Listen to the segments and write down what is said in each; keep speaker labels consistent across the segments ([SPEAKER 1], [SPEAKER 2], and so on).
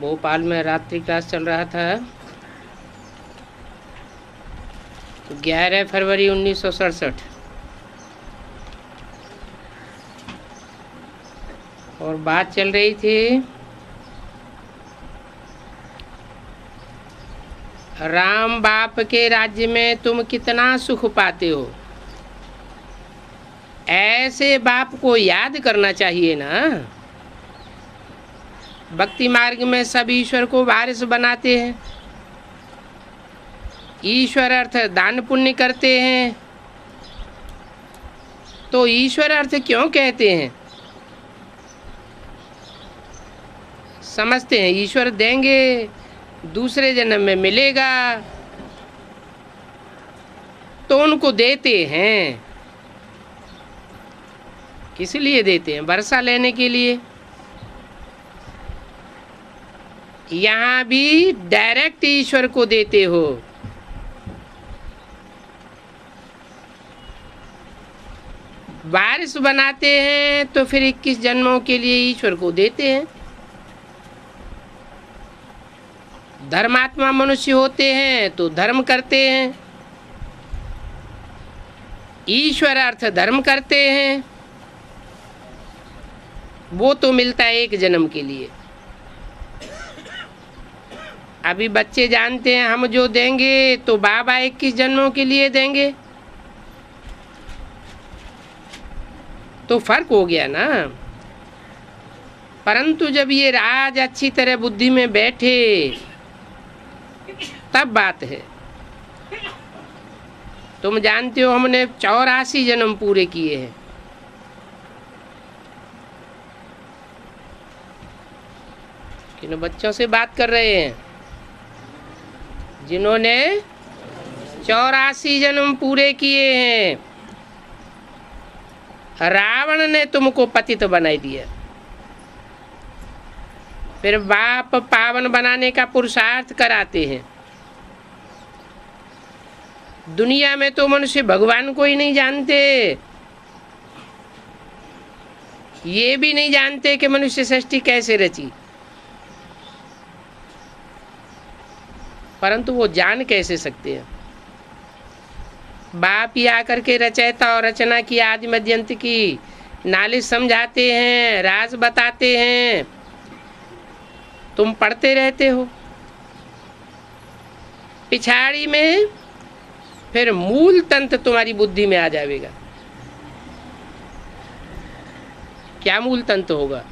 [SPEAKER 1] भोपाल में रात्रि क्लास चल रहा था। 11 फरवरी 1967 और बात चल रही थी राम बाप के राज्य में तुम कितना सुख पाते हो। ऐसे बाप को याद करना चाहिए ना। भक्ति मार्ग में सब ईश्वर को वारिस बनाते हैं। ईश्वर अर्थ दान पुण्य करते हैं। तो ईश्वर अर्थ क्यों कहते हैं? समझते हैं ईश्वर देंगे, दूसरे जन्म में मिलेगा, तो उनको देते हैं। किस लिए देते हैं? वर्षा लेने के लिए। यहाँ भी डायरेक्ट ईश्वर को देते हो। वारिस बनाते हैं तो फिर 21 जन्मों के लिए ईश्वर को देते हैं। धर्मात्मा मनुष्य होते हैं तो धर्म करते हैं। ईश्वर अर्थ धर्म करते हैं, वो तो मिलता है एक जन्म के लिए। अभी बच्चे जानते हैं हम जो देंगे तो बाबा 21 जन्मों के लिए देंगे, तो फर्क हो गया ना। परंतु जब ये राज अच्छी तरह बुद्धि में बैठे तब बात है। तुम जानते हो हमने 84 जन्म पूरे किए हैं। किन बच्चों से बात कर रहे हैं? जिन्होंने 84 जन्म पूरे किए हैं। रावण ने तुमको पतित बनाई दिया, फिर बाप पावन बनाने का पुरुषार्थ कराते हैं। दुनिया में तो मनुष्य भगवान को ही नहीं जानते। ये भी नहीं जानते कि मनुष्य सृष्टि कैसे रची, परंतु वो जान कैसे सकते हैं? बाप ही आकर के रचयिता और रचना की आदि मध्यंत की नालिश समझाते हैं, राज बताते हैं। तुम पढ़ते रहते हो। पिछाड़ी में फिर मूल तंत्र तुम्हारी बुद्धि में आ जाएगा। क्या मूल तंत्र होगा?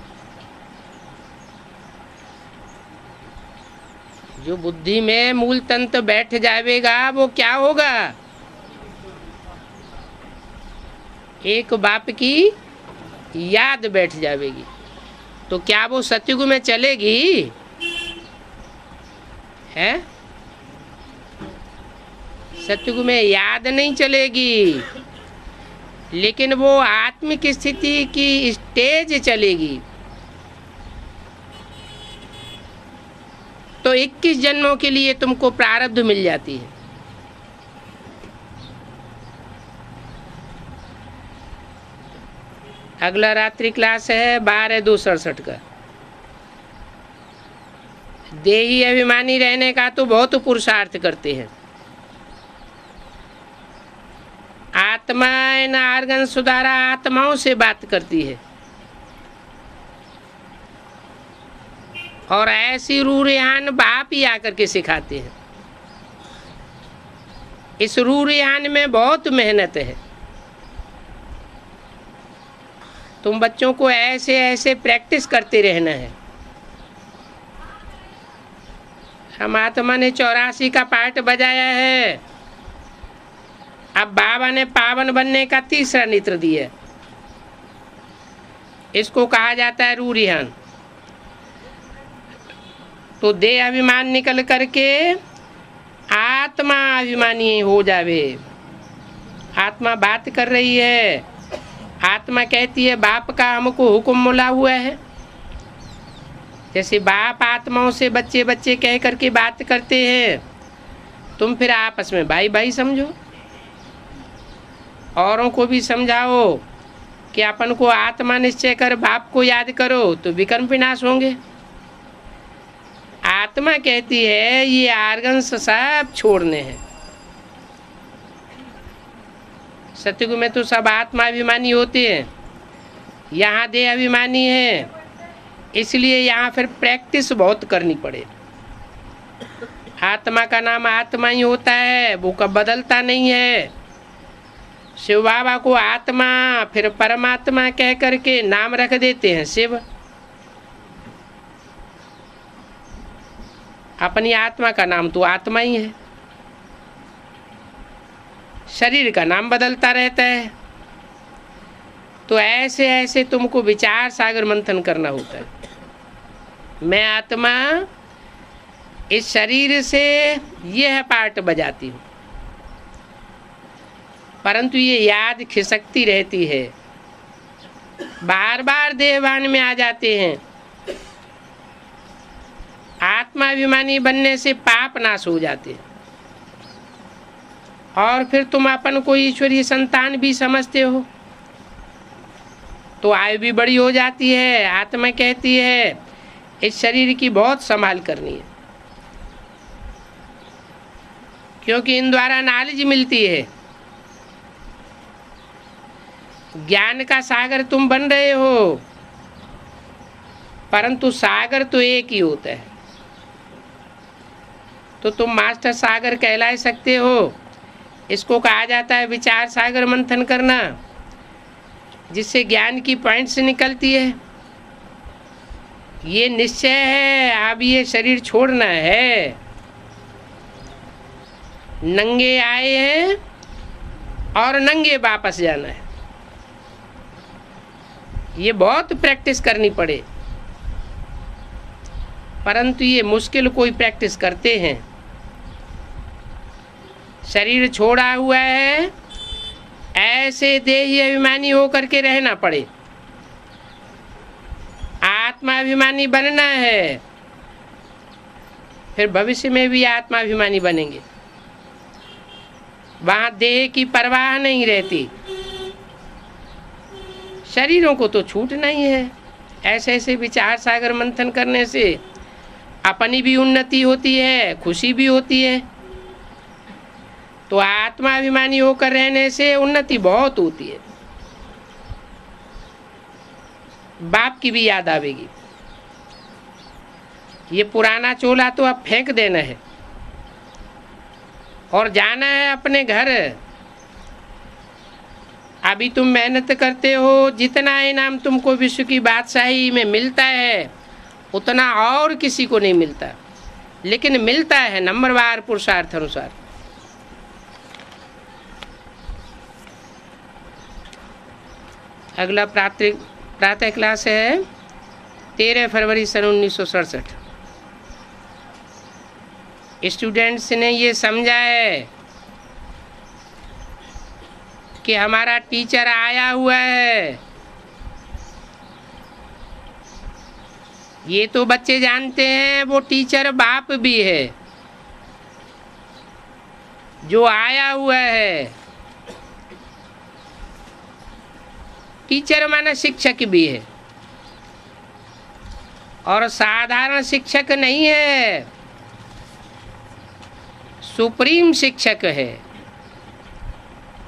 [SPEAKER 1] जो बुद्धि में मूल तंत्र बैठ जाएगा वो क्या होगा? एक बाप की याद बैठ जाएगी। तो क्या वो सतयुग में चलेगी? है? सतयुग में याद नहीं चलेगी, लेकिन वो आत्मिक स्थिति की स्टेज चलेगी। तो 21 जन्मों के लिए तुमको प्रारब्ध मिल जाती है। अगला रात्रि क्लास है 12/2/67 का। देही अभिमानी रहने का तो बहुत पुरुषार्थ करते हैं। आत्मा इन आर्गन सुधारा आत्माओं से बात करती है, और ऐसी रूरियान बाप ही आकर के सिखाते हैं। इस रूरियान में बहुत मेहनत है। तुम बच्चों को ऐसे ऐसे प्रैक्टिस करते रहना है। हम आत्मा ने 84 का पार्ट बजाया है। अब बाबा ने पावन बनने का तीसरा नेत्र दिया। इसको कहा जाता है रूरियान। तो देह अभिमान निकल करके आत्मा अभिमानी हो जावे। आत्मा बात कर रही है। आत्मा कहती है बाप का हमको हुक्म मिला हुआ है। जैसे बाप आत्माओं से बच्चे बच्चे कह करके बात करते हैं, तुम फिर आपस में भाई भाई समझो। औरों को भी समझाओ कि अपन को आत्मा निश्चय कर बाप को याद करो, तो विकर्म विनाश होंगे। आत्मा कहती है ये आर्गन्स सब छोड़ने हैं। सतयुग में तो सब आत्माभिमानी होते हैं, यहाँ देह अभिमानी है, इसलिए यहाँ फिर प्रैक्टिस बहुत करनी पड़े। आत्मा का नाम आत्मा ही होता है, वो कब बदलता नहीं है। शिव बाबा को आत्मा फिर परमात्मा कह करके नाम रख देते हैं शिव। अपनी आत्मा का नाम तो आत्मा ही है, शरीर का नाम बदलता रहता है। तो ऐसे ऐसे तुमको विचार सागर मंथन करना होता है। मैं आत्मा इस शरीर से यह पार्ट बजाती हूँ, परंतु ये याद खिसकती रहती है, बार बार देहभान में आ जाते हैं। आत्माभिमानी बनने से पाप नाश हो जाते हैं और फिर तुम अपन को ईश्वरीय संतान भी समझते हो, तो आयु भी बड़ी हो जाती है। आत्मा कहती है इस शरीर की बहुत संभाल करनी है, क्योंकि इन द्वारा नॉलेज मिलती है। ज्ञान का सागर तुम बन रहे हो, परंतु सागर तो एक ही होता है। तो तुम मास्टर सागर कहला सकते हो। इसको कहा जाता है विचार सागर मंथन करना, जिससे ज्ञान की पॉइंट्स निकलती है। ये निश्चय है अब ये शरीर छोड़ना है। नंगे आए हैं और नंगे वापस जाना है। ये बहुत प्रैक्टिस करनी पड़े, परंतु ये मुश्किल कोई प्रैक्टिस करते हैं। शरीर छोड़ा हुआ है, ऐसे देही अभिमानी होकर के रहना पड़े। आत्माभिमानी बनना है, फिर भविष्य में भी आत्माभिमानी बनेंगे। वहाँ देह की परवाह नहीं रहती। शरीरों को तो छूटना ही है। ऐसे ऐसे विचार सागर मंथन करने से अपनी भी उन्नति होती है, खुशी भी होती है। तो आत्माभिमानी होकर रहने से उन्नति बहुत होती है। बाप की भी याद आवेगी। ये पुराना चोला तो अब फेंक देना है और जाना है अपने घर। अभी तुम मेहनत करते हो, जितना इनाम तुमको विश्व की बादशाही में मिलता है उतना और किसी को नहीं मिलता, लेकिन मिलता है नंबरवार पुरुषार्थ अनुसार। अगला प्रातः क्लास है 13 फरवरी सन 1967। स्टूडेंट्स ने ये समझा है कि हमारा टीचर आया हुआ है। ये तो बच्चे जानते हैं वो टीचर बाप भी है। जो आया हुआ है टीचर माना शिक्षक भी है, और साधारण शिक्षक नहीं है, सुप्रीम शिक्षक है।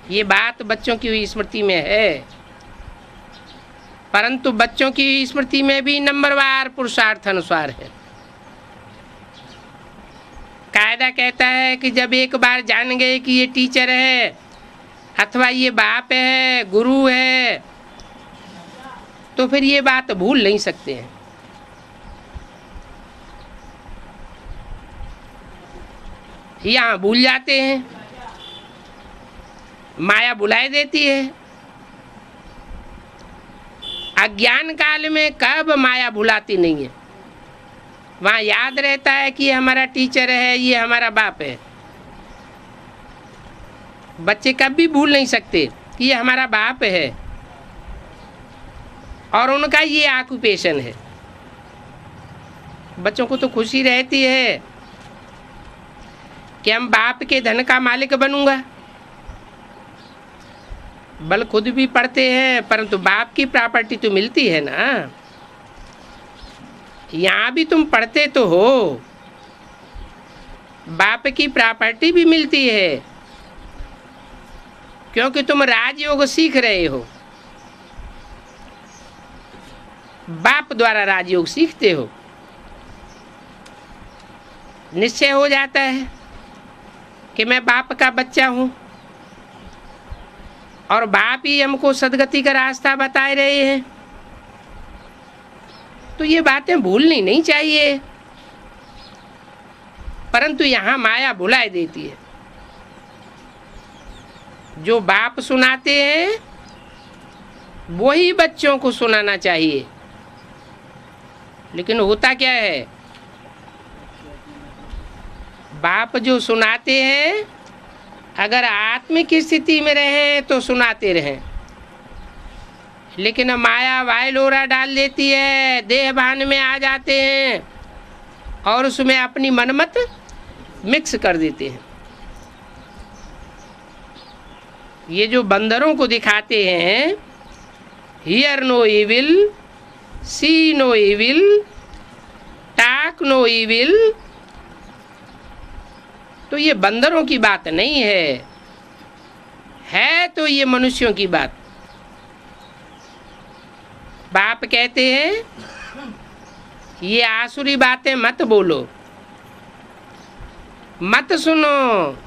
[SPEAKER 1] ये बात बच्चों की स्मृति में है, परंतु बच्चों की स्मृति में भी नंबरवार पुरुषार्थ अनुसार है। कायदा कहता है कि जब एक बार जान गए कि ये टीचर है अथवा ये बाप है, गुरु है, तो फिर ये बात भूल नहीं सकते हैं। यहाँ भूल जाते हैं, माया बुलाए देती है। अज्ञान काल में कब माया भुलाती नहीं है। वहाँ याद रहता है कि ये हमारा टीचर है, ये हमारा बाप है। बच्चे कभी भूल नहीं सकते कि ये हमारा बाप है और उनका ये ऑक्यूपेशन है। बच्चों को तो खुशी रहती है कि हम बाप के धन का मालिक बनूंगा। बल खुद भी पढ़ते हैं, परंतु बाप की प्रॉपर्टी तो मिलती है ना। यहाँ भी तुम पढ़ते तो हो, बाप की प्रॉपर्टी भी मिलती है, क्योंकि तुम राजयोग सीख रहे हो, बाप द्वारा राजयोग सीखते हो। निश्चय हो जाता है कि मैं बाप का बच्चा हूं और बाप ही हमको सदगति का रास्ता बता रहे हैं। तो ये बातें भूलनी नहीं चाहिए, परंतु यहाँ माया भुलाए देती है। जो बाप सुनाते हैं वही बच्चों को सुनाना चाहिए, लेकिन होता क्या है, बाप जो सुनाते हैं अगर आत्मिक स्थिति में रहे तो सुनाते रहें, लेकिन माया वायलोरा डाल देती है, देह भान में आ जाते हैं और उसमें अपनी मनमत मिक्स कर देते हैं। ये जो बंदरों को दिखाते हैं, hear no evil, see no evil, talk no evil, तो ये बंदरों की बात नहीं है तो ये मनुष्यों की बात। बाप कहते हैं ये आसुरी बातें मत बोलो, मत सुनो,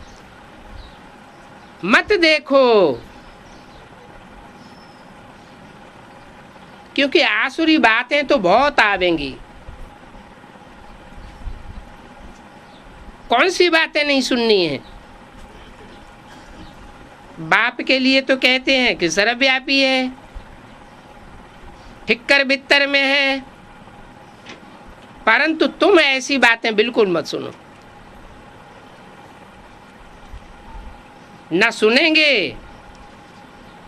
[SPEAKER 1] मत देखो, क्योंकि आसुरी बातें तो बहुत आवेंगी। कौन सी बातें नहीं सुननी है। बाप के लिए तो कहते हैं कि सर्वव्यापी है, ठिक्कर बित्तर में है, परंतु तुम ऐसी बातें बिल्कुल मत सुनो। ना सुनेंगे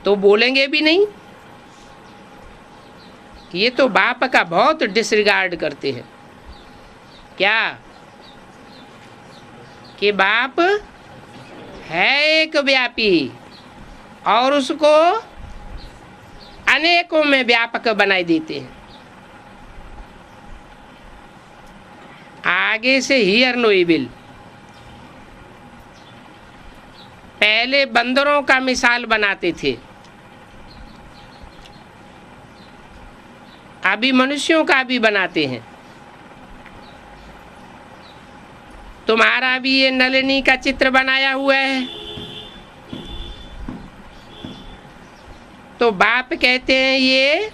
[SPEAKER 1] तो बोलेंगे भी नहीं। ये तो बाप का बहुत डिसरिगार्ड करते हैं। क्या कि बाप है एक व्यापी और उसको अनेकों में व्यापक बनाई देते हैं। आगे से हियर नो इविल। पहले बंदरों का मिसाल बनाते थे, अभी मनुष्यों का भी बनाते हैं। तुम्हारा भी ये नलिनी का चित्र बनाया हुआ है। तो बाप कहते हैं ये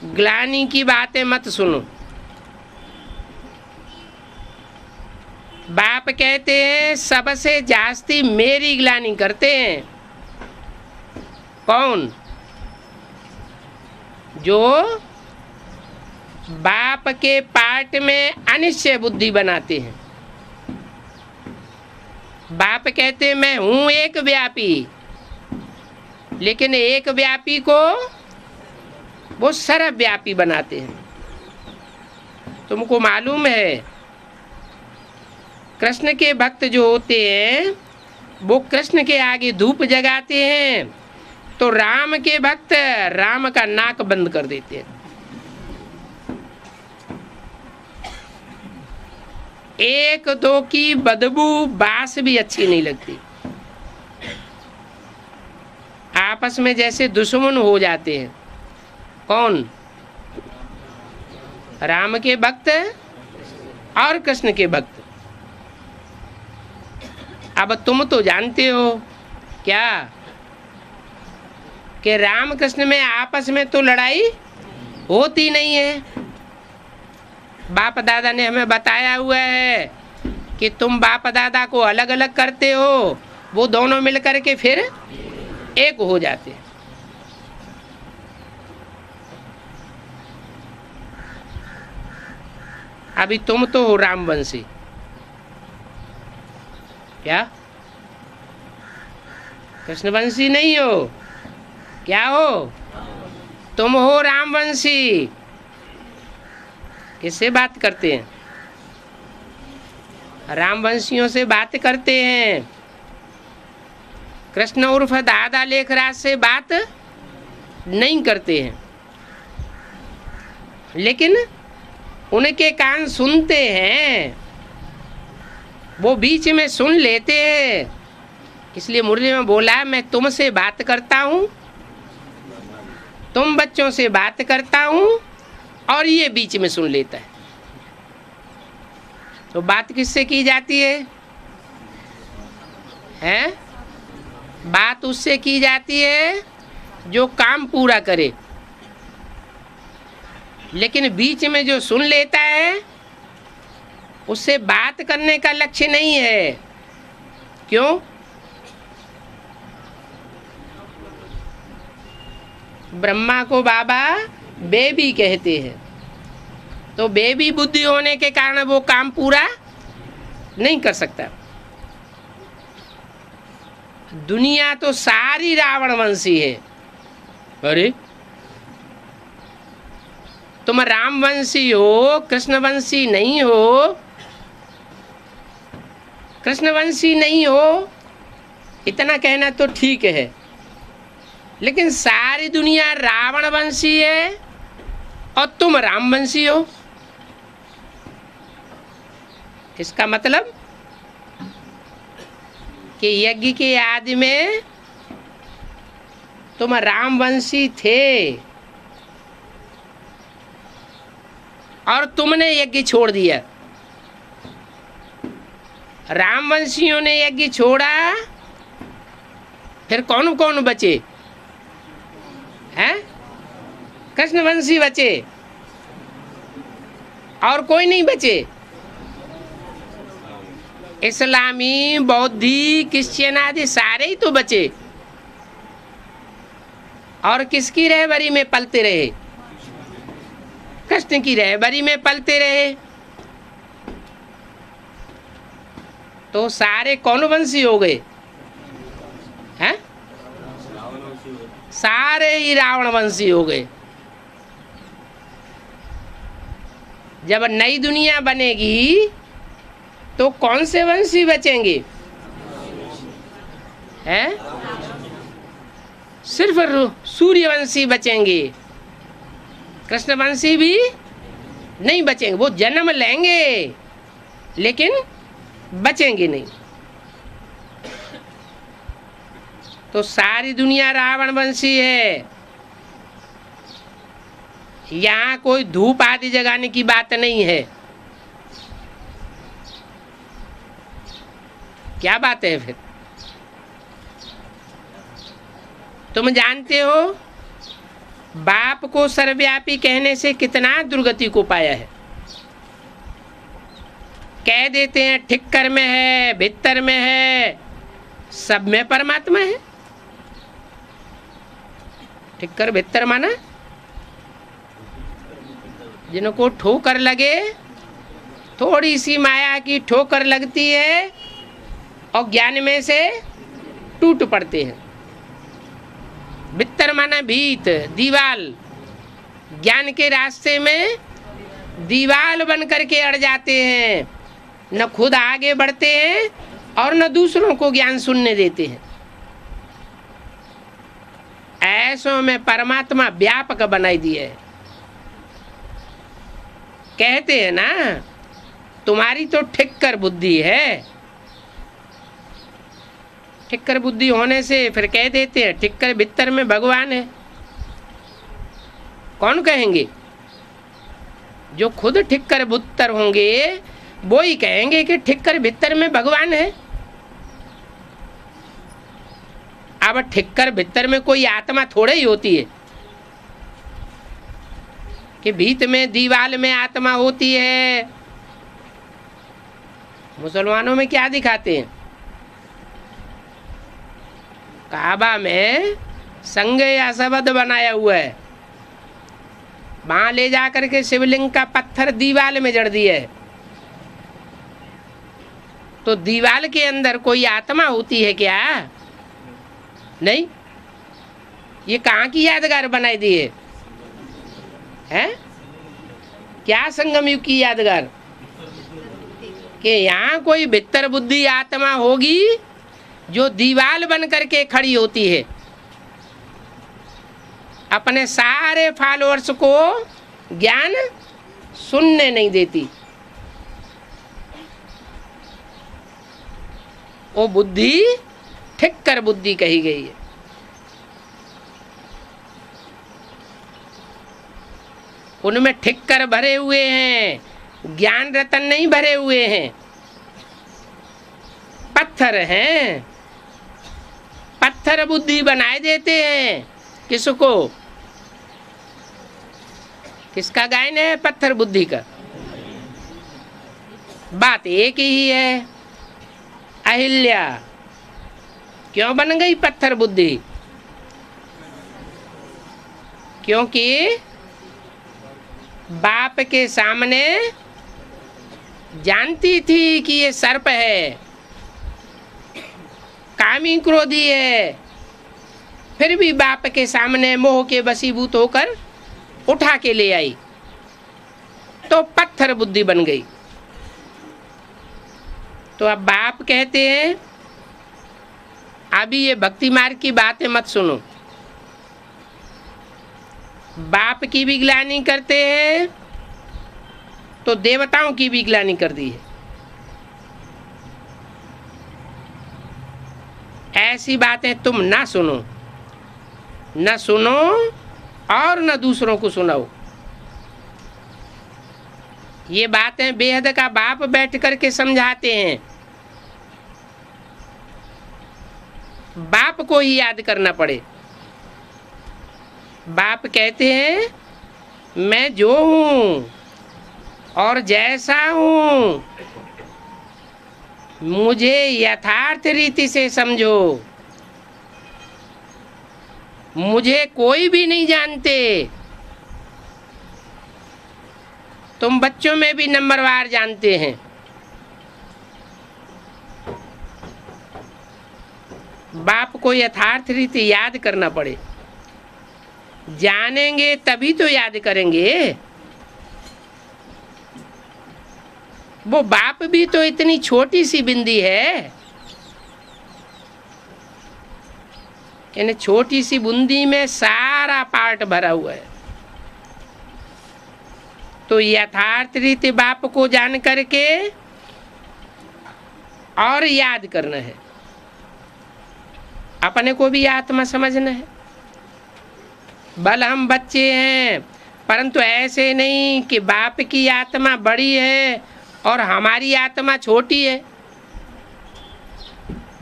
[SPEAKER 1] ग्लानि की बातें मत सुनो। बाप कहते हैं सबसे जास्ती मेरी ग्लानि करते हैं। कौन? जो बाप के पार्ट में अनिश्चय बुद्धि बनाते हैं। बाप कहते हैं मैं हूं एक व्यापी, लेकिन एक व्यापी को वो सर्वव्यापी बनाते हैं। तुमको मालूम है कृष्ण के भक्त जो होते हैं वो कृष्ण के आगे धूप जगाते हैं, तो राम के भक्त राम का नाक बंद कर देते हैं। एक दो की बदबू बास भी अच्छी नहीं लगती। आपस में जैसे दुश्मन हो जाते हैं। कौन? राम के भक्त और कृष्ण के भक्त। अब तुम तो जानते हो क्या कि राम कृष्ण में आपस में तो लड़ाई होती नहीं है। बाप दादा ने हमें बताया हुआ है कि तुम बाप दादा को अलग अलग करते हो, वो दोनों मिलकर के फिर एक हो जाते हैं। अभी तुम तो हो रामवंशी। क्या? कृष्णवंशी नहीं हो? क्या हो? तुम हो रामवंशी। किससे बात करते हैं? रामवंशियों से बात करते हैं। कृष्ण उर्फ दादा लेखराज से बात नहीं करते हैं, लेकिन उनके कान सुनते हैं। वो बीच में सुन लेते हैं। इसलिए मुरली में बोला, मैं तुमसे बात करता हूँ, तुम बच्चों से बात करता हूँ, और ये बीच में सुन लेता है। तो बात किससे की जाती है? हैं? बात उससे की जाती है जो काम पूरा करे। लेकिन बीच में जो सुन लेता है उससे बात करने का लक्ष्य नहीं है। क्यों? ब्रह्मा को बाबा बेबी कहते हैं, तो बेबी बुद्धि होने के कारण वो काम पूरा नहीं कर सकता। दुनिया तो सारी रावण वंशी है। अरे तुम राम वंशी हो, कृष्ण वंशी नहीं हो। कृष्ण वंशी नहीं हो इतना कहना तो ठीक है, लेकिन सारी दुनिया रावण वंशी है और तुम राम वंशी हो। इसका मतलब कि यज्ञ के आदि में तुम रामवंशी थे और तुमने यज्ञ छोड़ दिया। रामवंशियों ने यज्ञ छोड़ा, फिर कौन कौन बचे हैं? कृष्णवंशी बचे और कोई नहीं बचे। इस्लामी, बौद्धि, क्रिश्चियन आदि सारे ही तो बचे। और किसकी रहबरी में पलते रहे? कृष्ण की रहबरी में पलते रहे। तो सारे कौन वंशी हो गए हैं? सारे ही रावण वंशी हो गए। जब नई दुनिया बनेगी तो कौन से वंशी बचेंगे हैं? सिर्फ सूर्यवंशी बचेंगे। कृष्णवंशी भी नहीं बचेंगे। वो जन्म लेंगे लेकिन बचेंगे नहीं। तो सारी दुनिया रावण वंशी है। यहाँ कोई धूप आदि जगाने की बात नहीं है। क्या बात है फिर? तुम जानते हो बाप को सर्वव्यापी कहने से कितना दुर्गति को पाया है। कह देते हैं ठिक्कर में है, भीतर में है, सब में परमात्मा है। ठिक्कर भीतर माना जिनको ठोकर लगे, थोड़ी सी माया की ठोकर लगती है और ज्ञान में से टूट पड़ते हैं। भीतर माना भीत, दीवाल। ज्ञान के रास्ते में दीवाल बन करके अड़ जाते हैं। न खुद आगे बढ़ते हैं और न दूसरों को ज्ञान सुनने देते हैं। ऐसों में परमात्मा व्यापक बनाई दिए है। कहते हैं ना, तुम्हारी तो ठिक्कर बुद्धि है। ठिक्कर बुद्धि होने से फिर कह देते हैं ठिक्कर भीतर में भगवान है। कौन कहेंगे? जो खुद ठिक्कर भुत्तर होंगे वो ही कहेंगे कि ठिक्कर भीतर में भगवान है। अब ठिक्कर भीतर में कोई आत्मा थोड़े ही होती है कि भीत में दीवाल में आत्मा होती है। मुसलमानों में क्या दिखाते हैं? काबा में संग या शब्द बनाया हुआ है, वहां ले जाकर के शिवलिंग का पत्थर दीवाल में जड़ दिया है। तो दीवाल के अंदर कोई आत्मा होती है क्या? नहीं। ये कहाँ की यादगार बनाई दी है? क्या संगम युग की यादगार? कि यहाँ कोई भीतर बुद्धि आत्मा होगी जो दीवाल बन करके खड़ी होती है, अपने सारे फॉलोअर्स को ज्ञान सुनने नहीं देती। वो बुद्धि ठीक कर बुद्धि कही गई है। उनमें ठीक कर भरे हुए हैं, ज्ञान रतन नहीं भरे हुए हैं, पत्थर हैं। पत्थर बुद्धि बनाए देते हैं। किसको? किसका गायन है? पत्थर बुद्धि का। बात एक ही है। अहिल्या क्यों बन गई पत्थर बुद्धि? क्योंकि बाप के सामने जानती थी कि ये सर्प है, कामी क्रोधी है, फिर भी बाप के सामने मोह के वशीभूत होकर उठा के ले आई, तो पत्थर बुद्धि बन गई। तो अब बाप कहते हैं अभी ये भक्ति मार्ग की बातें मत सुनो। बाप की भी ग्लानि करते हैं तो देवताओं की भी ग्लानि कर दी है। ऐसी बातें तुम ना सुनो, न सुनो और न दूसरों को सुनाओ। ये बातें बेहद का बाप बैठ करके समझाते हैं। बाप को ही याद करना पड़े। बाप कहते हैं मैं जो हूँ और जैसा हूँ मुझे यथार्थ रीति से समझो। मुझे कोई भी नहीं जानते। तुम बच्चों में भी नंबरवार जानते हैं। बाप को यथार्थ रीति याद करना पड़े। जानेंगे तभी तो याद करेंगे। वो बाप भी तो इतनी छोटी सी बिंदी है। इन छोटी सी बूंदी में सारा पार्ट भरा हुआ है। तो यथार्थ रीति बाप को जान करके और याद करना है। अपने को भी आत्मा समझना है। बल हम बच्चे हैं, परंतु ऐसे नहीं कि बाप की आत्मा बड़ी है और हमारी आत्मा छोटी है।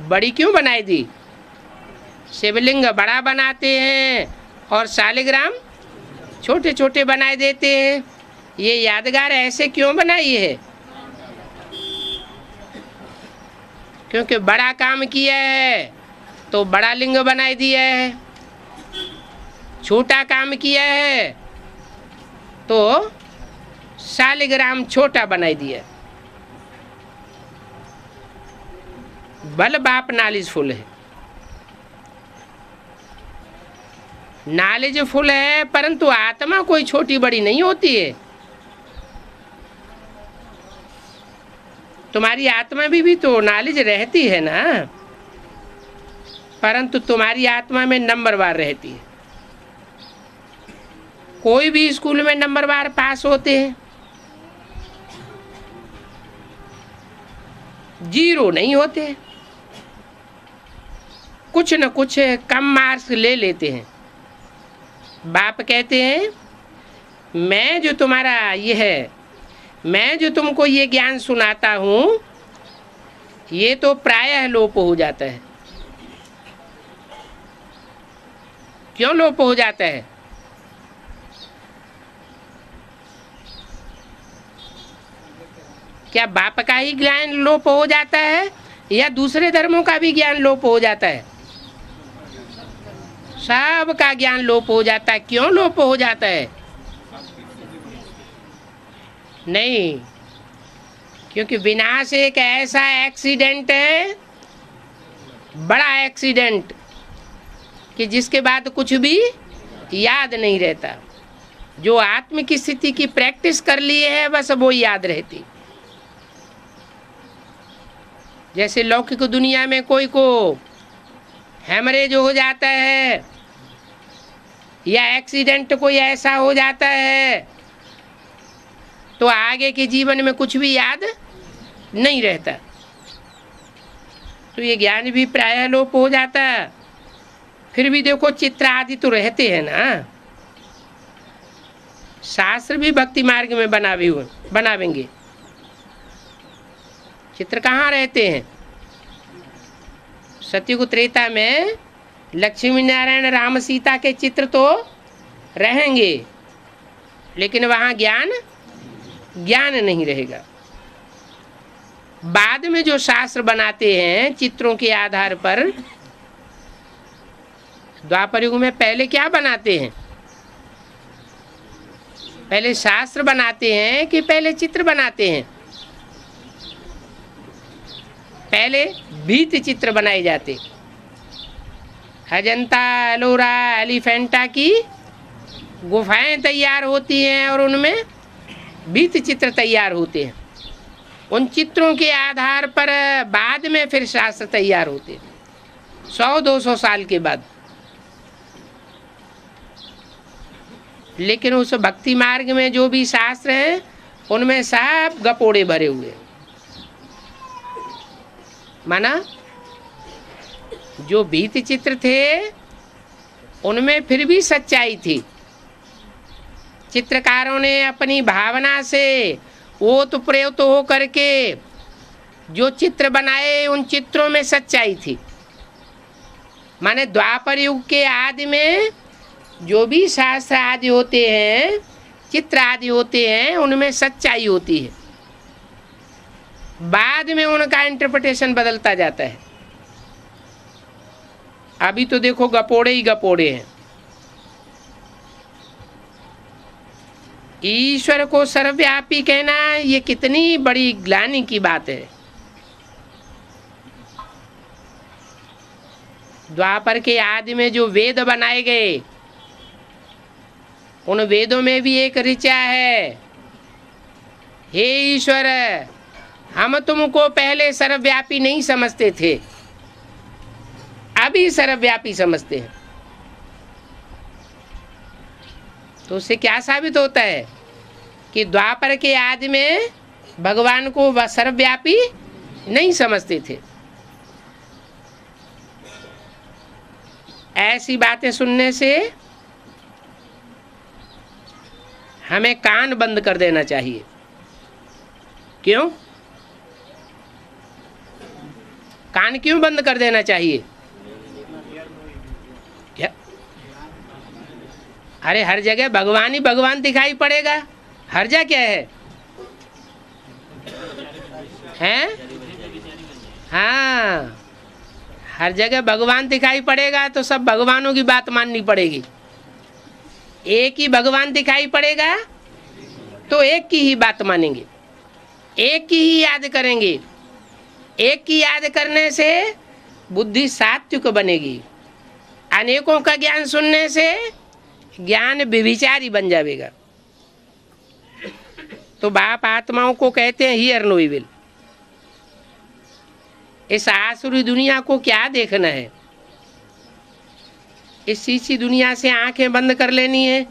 [SPEAKER 1] बड़ी क्यों बनाई दी? शिवलिंग बड़ा बनाते हैं और शालिग्राम छोटे छोटे बनाए देते हैं। ये यादगार ऐसे क्यों बनाई है? क्योंकि बड़ा काम किया है तो बड़ा लिंग बनाई दिया है, छोटा काम किया है तो शालिग्राम छोटा बनाई दिया। बल बाप नॉलेजफुल है, नॉलेजफुल है, परंतु आत्मा कोई छोटी बड़ी नहीं होती है। तुम्हारी आत्मा भी तो नॉलेज रहती है ना, परंतु तुम्हारी आत्मा में नंबरवार रहती है। कोई भी स्कूल में नंबरवार पास होते हैं, जीरो नहीं होते। कुछ न कुछ कम मार्क्स ले लेते हैं। बाप कहते हैं मैं जो तुम्हारा ये है, मैं जो तुमको ये ज्ञान सुनाता हूँ ये तो प्रायः लोप हो जाता है। क्यों लोप हो जाता है? क्या बाप का ही ज्ञान लोप हो जाता है या दूसरे धर्मों का भी ज्ञान लोप हो जाता है? सब का ज्ञान लोप हो जाता है। क्यों लोप हो जाता है? नहीं, क्योंकि विनाश एक ऐसा एक्सीडेंट है, बड़ा एक्सीडेंट, कि जिसके बाद कुछ भी याद नहीं रहता। जो आत्म की स्थिति की प्रैक्टिस कर लिए है बस वो याद रहती। जैसे लौकिक दुनिया में कोई को हेमरेज हो जाता है या एक्सीडेंट कोई ऐसा हो जाता है तो आगे के जीवन में कुछ भी याद नहीं रहता। तो ये ज्ञान भी प्रायः लोप हो जाता। फिर भी देखो चित्र आदि तो रहते हैं ना, शास्त्र भी भक्ति मार्ग में बनावेंगे। चित्र कहाँ रहते हैं? सतयुग त्रेता में लक्ष्मी नारायण राम सीता के चित्र तो रहेंगे, लेकिन वहाँ ज्ञान नहीं रहेगा। बाद में जो शास्त्र बनाते हैं चित्रों के आधार पर, द्वापर युग में पहले क्या बनाते हैं? पहले शास्त्र बनाते हैं कि पहले चित्र बनाते हैं? पहले भीत चित्र बनाए जाते। अजंता, एलोरा, एलिफेंटा की गुफाएं तैयार होती हैं और उनमें भीत चित्र तैयार होते हैं। उन चित्रों के आधार पर बाद में फिर शास्त्र तैयार होते हैं, 100-200 साल के बाद। लेकिन उस भक्ति मार्ग में जो भी शास्त्र हैं उनमें सब गपोड़े भरे हुए। माना जो भीत चित्र थे उनमें फिर भी सच्चाई थी। चित्रकारों ने अपनी भावना से ओतप्रोत हो करके जो चित्र बनाए, उन चित्रों में सच्चाई थी। माने द्वापर युग के आदि में जो भी शास्त्र आदि होते हैं, चित्र आदि होते हैं, उनमें सच्चाई होती है। बाद में उनका इंटरप्रिटेशन बदलता जाता है। अभी तो देखो गपोड़े ही गपोड़े हैं। ईश्वर को सर्वव्यापी कहना ये कितनी बड़ी ग्लानि की बात है। द्वापर के आदि में जो वेद बनाए गए, उन वेदों में भी एक ऋचा है, हे ईश्वर हम तुमको पहले सर्वव्यापी नहीं समझते थे, अभी सर्वव्यापी समझते हैं। तो उससे क्या साबित होता है कि द्वापर के आदि में भगवान को वह सर्वव्यापी नहीं समझते थे। ऐसी बातें सुनने से हमें कान बंद कर देना चाहिए। क्यों? कान क्यों बंद कर देना चाहिए? क्या? अरे हर जगह भगवान ही भगवान दिखाई पड़ेगा। हर्जा क्या है? हैं? हाँ, हर जगह भगवान दिखाई पड़ेगा तो सब भगवानों की बात माननी पड़ेगी। एक ही भगवान दिखाई पड़ेगा तो एक की ही बात मानेंगे, एक की ही याद करेंगे। एक की याद करने से बुद्धि सात्विक बनेगी। अनेकों का ज्ञान सुनने से ज्ञान व्यभिचारी बन जाएगा। तो बाप आत्माओं को कहते हैं हियर नो इविल। इस आसुरी दुनिया को क्या देखना है? इस शीशी दुनिया से आंखें बंद कर लेनी है।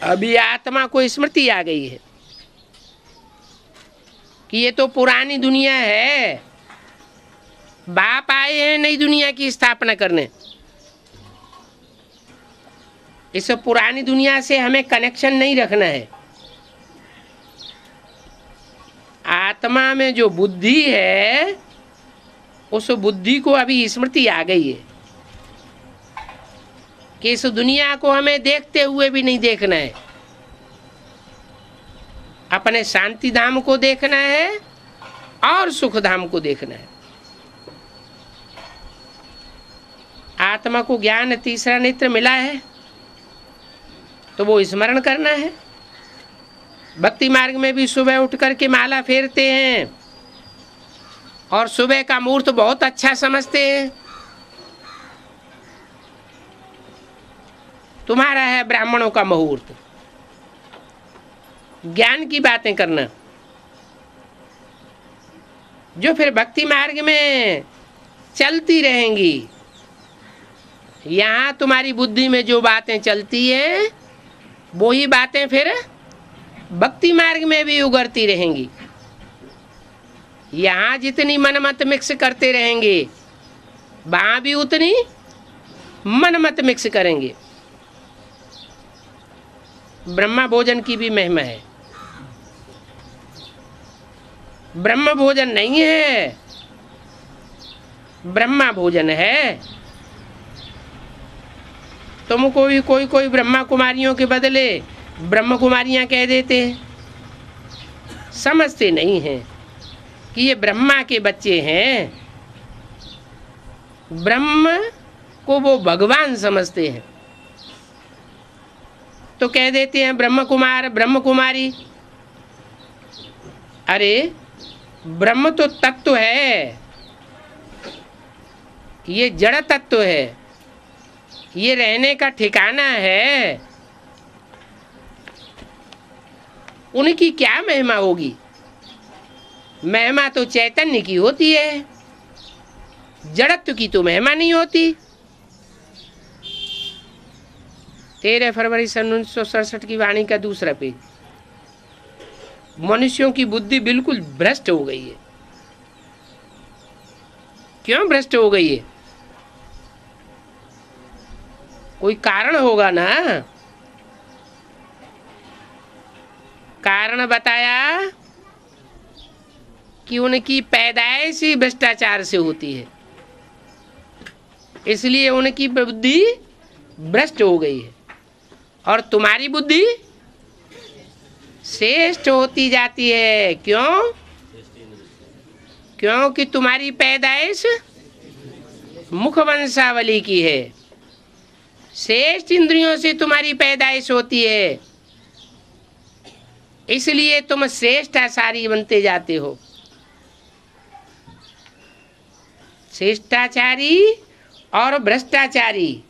[SPEAKER 1] अभी आत्मा को स्मृति आ गई है कि ये तो पुरानी दुनिया है, बाप आए हैं नई दुनिया की स्थापना करने। इस पुरानी दुनिया से हमें कनेक्शन नहीं रखना है। आत्मा में जो बुद्धि है उस बुद्धि को अभी स्मृति आ गई है कि इस दुनिया को हमें देखते हुए भी नहीं देखना है। अपने शांति धाम को देखना है और सुख धाम को देखना है। आत्मा को ज्ञान तीसरा नेत्र मिला है तो वो स्मरण करना है। भक्ति मार्ग में भी सुबह उठ करके माला फेरते हैं और सुबह का मुहूर्त बहुत अच्छा समझते हैं। तुम्हारा है ब्राह्मणों का मुहूर्त, ज्ञान की बातें करना। जो फिर भक्ति मार्ग में चलती रहेंगी। यहाँ तुम्हारी बुद्धि में जो बातें चलती हैं वही बातें फिर भक्ति मार्ग में भी उगरती रहेंगी। यहाँ जितनी मनमत मिक्स करते रहेंगे वहाँ भी उतनी मनमत मिक्स करेंगे। ब्रह्मा भोजन की भी महिमा है। ब्रह्म भोजन नहीं है, ब्रह्मा भोजन है। तुमको भी कोई ब्रह्मा कुमारियों के बदले ब्रह्म कुमारियां कह देते हैं। समझते नहीं हैं कि ये ब्रह्मा के बच्चे हैं। ब्रह्म को वो भगवान समझते हैं, तो कह देते हैं ब्रह्म कुमार ब्रह्म कुमारी। अरे ब्रह्म तो तत्व है, ये जड़ तत्व है, ये रहने का ठिकाना है। उनकी क्या महिमा होगी? महिमा तो चैतन्य की होती है, जड़त्व की तो महिमा नहीं होती। 13 फरवरी सन 1967 की वाणी का दूसरा पेज। मनुष्यों की बुद्धि बिल्कुल भ्रष्ट हो गई है। क्यों भ्रष्ट हो गई है? कोई कारण होगा ना। कारण बताया कि उनकी पैदाइश ही भ्रष्टाचार से होती है, इसलिए उनकी बुद्धि भ्रष्ट हो गई है। और तुम्हारी बुद्धि श्रेष्ठ होती जाती है। क्यों? क्योंकि तुम्हारी पैदाइश मुख वंशावली की है। श्रेष्ठ इंद्रियों से तुम्हारी पैदाइश होती है, इसलिए तुम श्रेष्ठाचारी बनते जाते हो। श्रेष्ठाचारी और भ्रष्टाचारी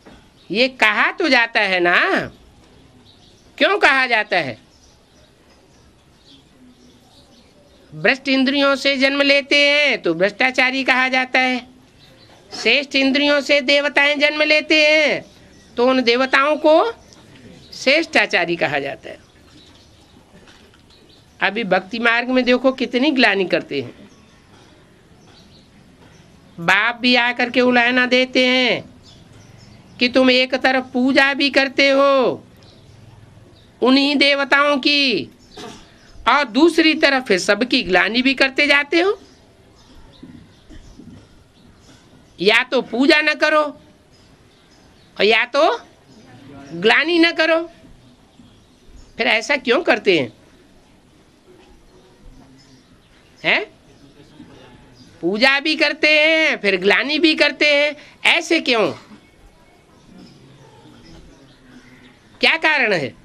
[SPEAKER 1] ये कहा तो जाता है ना। क्यों कहा जाता है? भ्रष्ट इंद्रियों से जन्म लेते हैं तो भ्रष्टाचारी कहा जाता है। श्रेष्ठ इंद्रियों से देवताएं जन्म लेते हैं तो उन देवताओं को श्रेष्ठाचारी कहा जाता है। अभी भक्ति मार्ग में देखो कितनी ग्लानि करते हैं। बाप भी आकर के उलाहना देते हैं कि तुम एक तरफ पूजा भी करते हो उन्हीं देवताओं की, और दूसरी तरफ फिर सबकी ग्लानि भी करते जाते हो। या तो पूजा न करो और या तो ग्लानि न करो। फिर ऐसा क्यों करते हैं? हैं? पूजा भी करते हैं फिर ग्लानि भी करते हैं, ऐसे क्यों? क्या कारण है?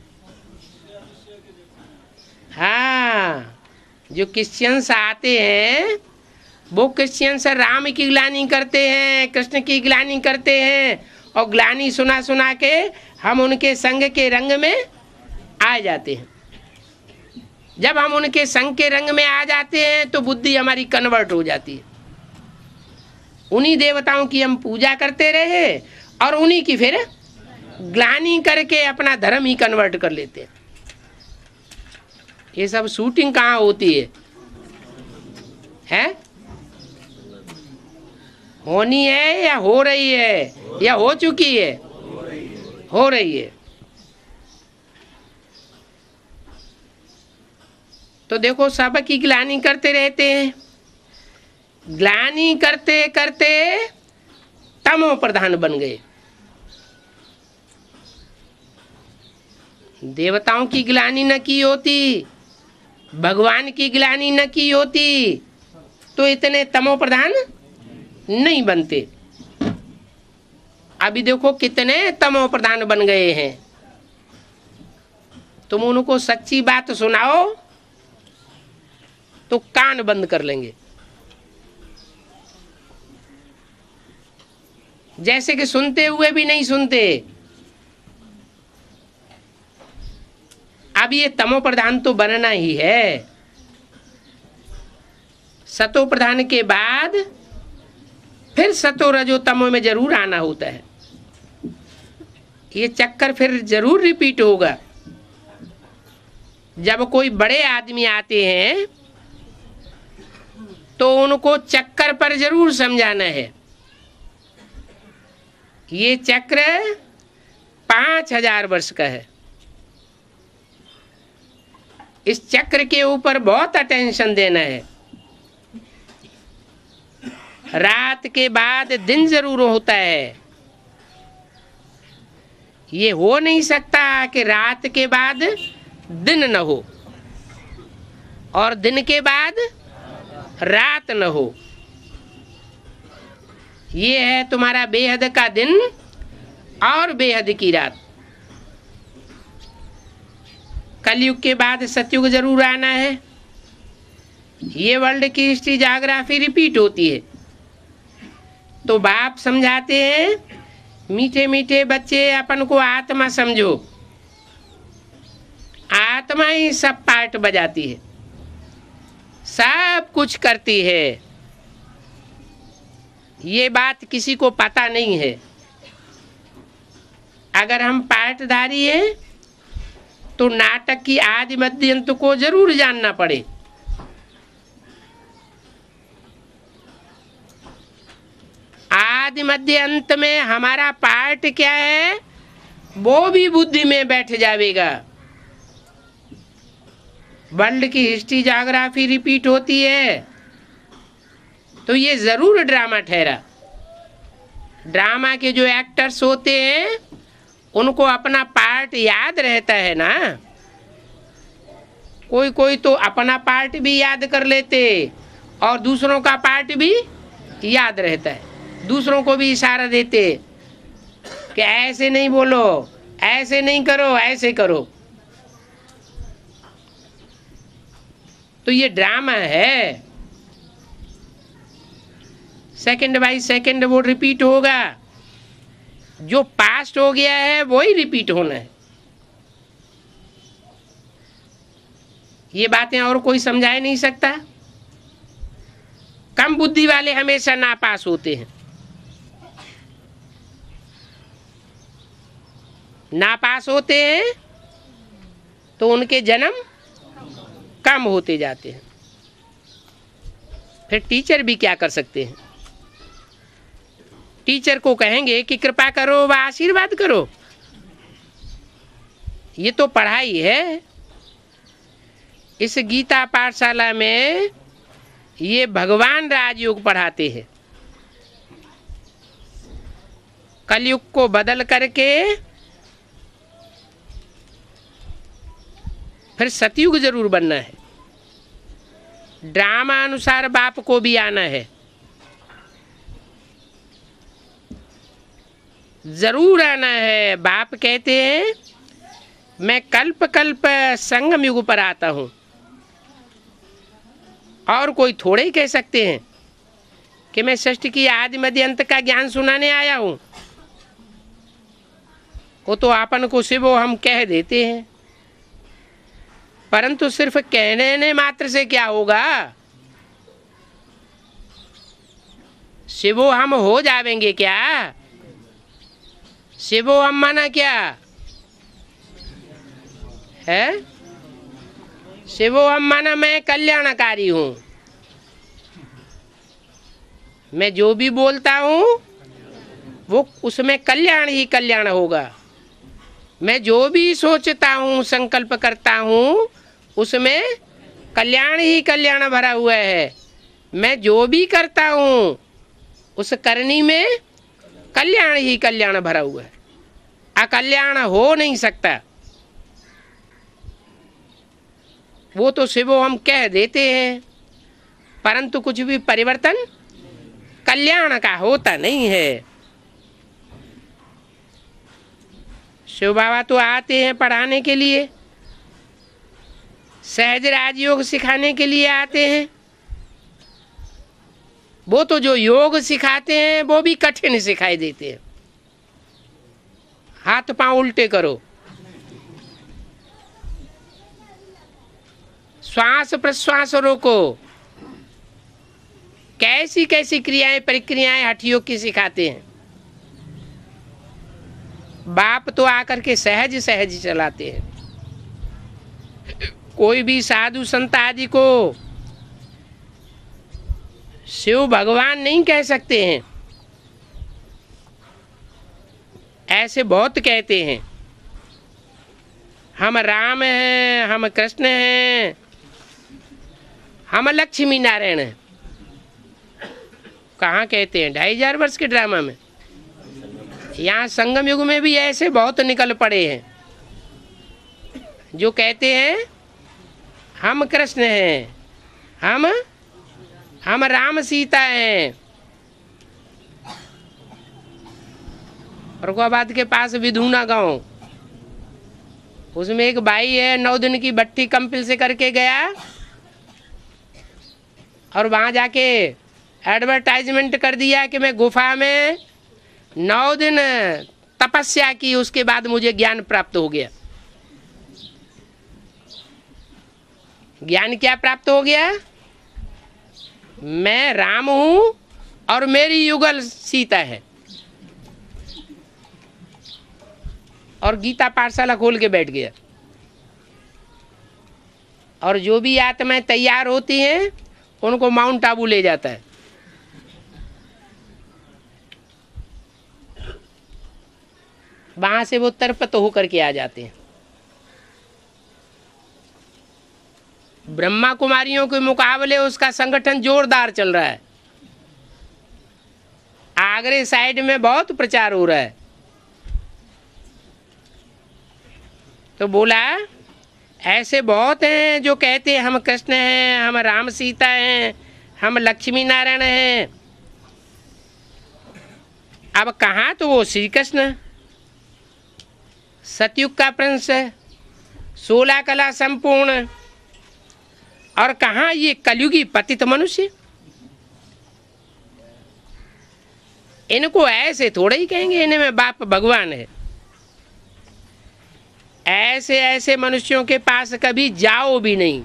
[SPEAKER 1] हाँ, जो क्रिश्चियंस आते हैं वो क्रिश्चियंस राम की ग्लानि करते हैं, कृष्ण की ग्लानि करते हैं, और ग्लानि सुना सुना के हम उनके संग के रंग में आ जाते हैं। जब हम उनके संग के रंग में आ जाते हैं तो बुद्धि हमारी कन्वर्ट हो जाती है। उन्हीं देवताओं की हम पूजा करते रहे और उन्हीं की फिर ग्लानि करके अपना धर्म ही कन्वर्ट कर लेते हैं। ये सब शूटिंग कहाँ होती है? हैं? होनी है या हो रही है या हो चुकी है? हो रही है। तो देखो सबकी ग्लानि करते रहते हैं। ग्लानि करते करते तमो प्रधान बन गए। देवताओं की ग्लानि न की होती, भगवान की ग्लानि न की होती तो इतने तमो प्रधान नहीं बनते। अभी देखो कितने तमो प्रधान बन गए हैं। तुम उनको सच्ची बात सुनाओ तो कान बंद कर लेंगे। जैसे कि सुनते हुए भी नहीं सुनते। अब ये तमो प्रधान तो बनना ही है। सतो प्रधान के बाद फिर सतो रजो तमो में जरूर आना होता है। ये चक्कर फिर जरूर रिपीट होगा। जब कोई बड़े आदमी आते हैं तो उनको चक्कर पर जरूर समझाना है। ये चक्र 5000 वर्ष का है। इस चक्र के ऊपर बहुत अटेंशन देना है। रात के बाद दिन जरूर होता है। ये हो नहीं सकता कि रात के बाद दिन न हो और दिन के बाद रात न हो। ये है तुम्हारा बेहद का दिन और बेहद की रात। कलयुग के बाद सतयुग जरूर आना है। ये वर्ल्ड की हिस्ट्री ज्योग्राफी रिपीट होती है। तो बाप समझाते हैं, मीठे मीठे बच्चे, अपन को आत्मा समझो। आत्मा ही सब पार्ट बजाती है, सब कुछ करती है। ये बात किसी को पता नहीं है। अगर हम पार्टधारी हैं तो नाटक की आदि मध्य अंत को जरूर जानना पड़े। आदि मध्य अंत में हमारा पार्ट क्या है वो भी बुद्धि में बैठ जाएगा। वर्ल्ड की हिस्ट्री ज्योग्राफी रिपीट होती है तो ये जरूर ड्रामा ठहरा। ड्रामा के जो एक्टर्स होते हैं उनको अपना पार्ट याद रहता है ना। कोई कोई तो अपना पार्ट भी याद कर लेते और दूसरों का पार्ट भी याद रहता है। दूसरों को भी इशारा देते कि ऐसे नहीं बोलो, ऐसे नहीं करो, ऐसे करो। तो ये ड्रामा है। सेकंड बाय सेकंड वो रिपीट होगा। जो पास्ट हो गया है वही रिपीट होना है। ये बातें और कोई समझा नहीं सकता। कम बुद्धि वाले हमेशा नापास होते हैं। नापास होते हैं तो उनके जन्म कम होते जाते हैं। फिर टीचर भी क्या कर सकते हैं। टीचर को कहेंगे कि कृपा करो व आशीर्वाद करो। ये तो पढ़ाई है। इस गीता पाठशाला में ये भगवान राजयोग पढ़ाते हैं। कलयुग को बदल करके फिर सतयुग जरूर बनना है। ड्रामा अनुसार बाप को भी आना है, जरूर आना है। बाप कहते हैं मैं कल्प कल्प संगम युग पर आता हूं। और कोई थोड़े ही कह सकते हैं कि मैं सृष्टि की आदि मध्य अंत का ज्ञान सुनाने आया हूं। वो तो आपन को शिवो हम कह देते हैं, परंतु सिर्फ कहने मात्र से क्या होगा। शिवो हम हो जाएंगे क्या। शिवो हम माना क्या है। शिवो हम माना मैं कल्याणकारी हूं। मैं जो भी बोलता हूं वो उसमें कल्याण ही कल्याण होगा। मैं जो भी सोचता हूं, संकल्प करता हूं, उसमें कल्याण ही कल्याण भरा हुआ है। मैं जो भी करता हूं उस करनी में कल्याण ही कल्याण भरा हुआ है। अकल्याण हो नहीं सकता। वो तो शिवो हम कह देते हैं, परंतु कुछ भी परिवर्तन कल्याण का होता नहीं है। शिव बाबा तो आते हैं पढ़ाने के लिए, सहज राजयोग सिखाने के लिए आते हैं। वो तो जो योग सिखाते हैं वो भी कठिन सिखाई देते हैं। हाथ पांव उल्टे करो, श्वास प्रश्वास रोको, कैसी कैसी क्रियाएं प्रक्रियाएं हठ योग की सिखाते हैं। बाप तो आकर के सहज सहज चलाते हैं। कोई भी साधु संत आदि को शिव भगवान नहीं कह सकते हैं, ऐसे बहुत कहते हैं। हम राम हैं, हम कृष्ण हैं, हम लक्ष्मी नारायण हैं। कहाँ कहते हैं? 2500 वर्ष के ड्रामा में। यहाँ संगम युग में भी ऐसे बहुत निकल पड़े हैं जो कहते हैं हम कृष्ण हैं, हम राम सीता हैं। औरंगाबाद के पास विधूना गांव, उसमें एक भाई है, 9 दिन की भट्टी कंपिल से करके गया और वहां जाके एडवर्टाइजमेंट कर दिया कि मैं गुफा में 9 दिन तपस्या की, उसके बाद मुझे ज्ञान प्राप्त हो गया। ज्ञान क्या प्राप्त हो गया? मैं राम हूं और मेरी युगल सीता है। और गीता पाठशाला खोल के बैठ गया। और जो भी आत्माएं तैयार होती हैं उनको माउंट आबू ले जाता है। वहां से वो तरपत होकर के आ जाते हैं। ब्रह्मा कुमारियों के मुकाबले उसका संगठन जोरदार चल रहा है। आगरे साइड में बहुत प्रचार हो रहा है। तो बोला ऐसे बहुत हैं जो कहते हैं हम कृष्ण हैं, हम राम सीता हैं, हम लक्ष्मी नारायण हैं। अब कहाँ तो वो श्री कृष्ण सतयुग का प्रिंस, 16 कला संपूर्ण, और कहाँ ये कलयुगी पतित मनुष्य। इनको ऐसे थोड़े ही कहेंगे इनमें बाप भगवान है। ऐसे ऐसे मनुष्यों के पास कभी जाओ भी नहीं।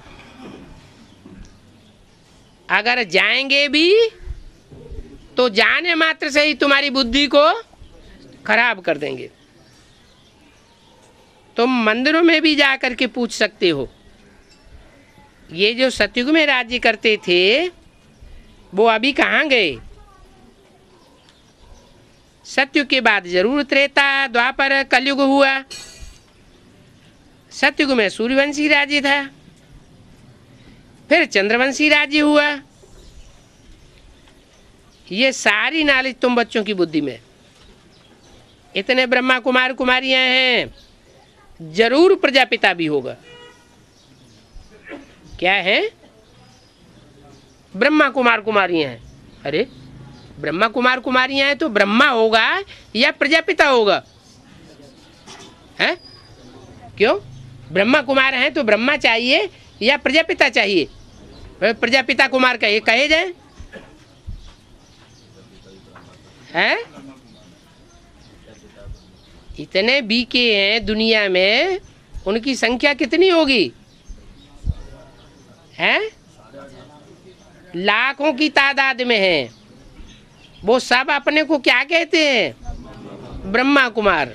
[SPEAKER 1] अगर जाएंगे भी तो जाने मात्र से ही तुम्हारी बुद्धि को खराब कर देंगे। तुम मंदिरों में भी जा करके पूछ सकते हो। ये जो सतयुग में राज्य करते थे वो अभी कहाँ गए? सतयुग के बाद जरूर त्रेता, द्वापर, कलयुग हुआ। सतयुग में सूर्यवंशी राज्य था, फिर चंद्रवंशी राज्य हुआ। ये सारी नॉलेज तुम बच्चों की बुद्धि में। इतने ब्रह्मा कुमार कुमारियां हैं, जरूर प्रजापिता भी होगा। क्या है? ब्रह्मा कुमार कुमारियां हैं। अरे ब्रह्मा कुमार कुमारियां हैं तो ब्रह्मा होगा या प्रजापिता होगा? हैं? क्यों? ब्रह्मा कुमार हैं तो ब्रह्मा चाहिए या प्रजापिता चाहिए? प्रजापिता कुमार कहे जाए हैं? इतने बीके हैं दुनिया में, उनकी संख्या कितनी होगी? हैं? लाखों की तादाद में हैं। वो सब अपने को क्या कहते हैं? ब्रह्मा कुमार।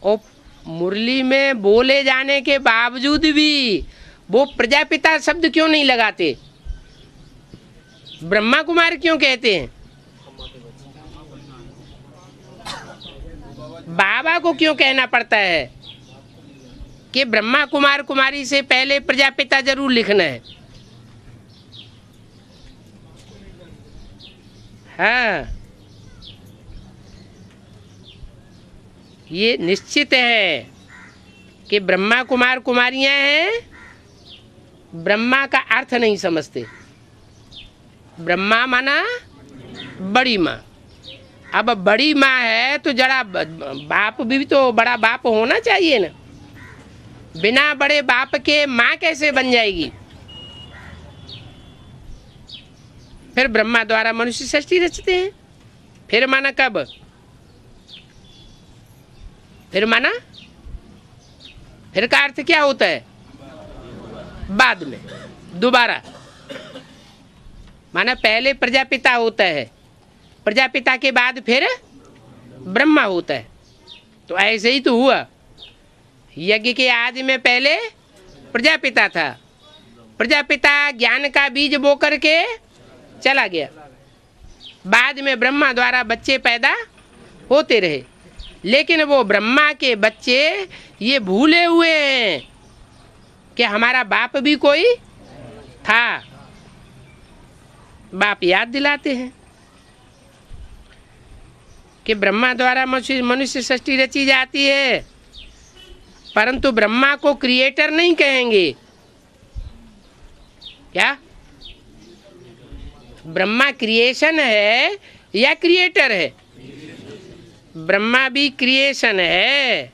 [SPEAKER 1] और मुरली में बोले जाने के बावजूद भी वो प्रजापिता शब्द क्यों नहीं लगाते? ब्रह्मा कुमार क्यों कहते हैं? बाबा को क्यों कहना पड़ता है कि ब्रह्मा कुमार कुमारी से पहले प्रजापिता जरूर लिखना है? हाँ, ये निश्चित है कि ब्रह्मा कुमार कुमारियां हैं। ब्रह्मा का अर्थ नहीं समझते। ब्रह्मा माना बड़ी माँ। अब बड़ी माँ है तो जरा बाप भी तो बड़ा बाप होना चाहिए ना। बिना बड़े बाप के माँ कैसे बन जाएगी? फिर ब्रह्मा द्वारा मनुष्य सृष्टि रचते हैं। फिर माना कब? फिर माना फिर का अर्थ क्या होता है? बाद में, दोबारा। माना पहले प्रजापिता होता है, प्रजापिता के बाद फिर ब्रह्मा होता है। तो ऐसे ही तो हुआ। यज्ञ के आदि में पहले प्रजापिता था, प्रजापिता ज्ञान का बीज बो करके चला गया। बाद में ब्रह्मा द्वारा बच्चे पैदा होते रहे, लेकिन वो ब्रह्मा के बच्चे ये भूले हुए हैं कि हमारा बाप भी कोई था। बाप याद दिलाते हैं कि ब्रह्मा द्वारा मनुष्य सृष्टि रची जाती है, परंतु ब्रह्मा को क्रिएटर नहीं कहेंगे। क्या ब्रह्मा क्रिएशन है या क्रिएटर है? ब्रह्मा भी क्रिएशन है।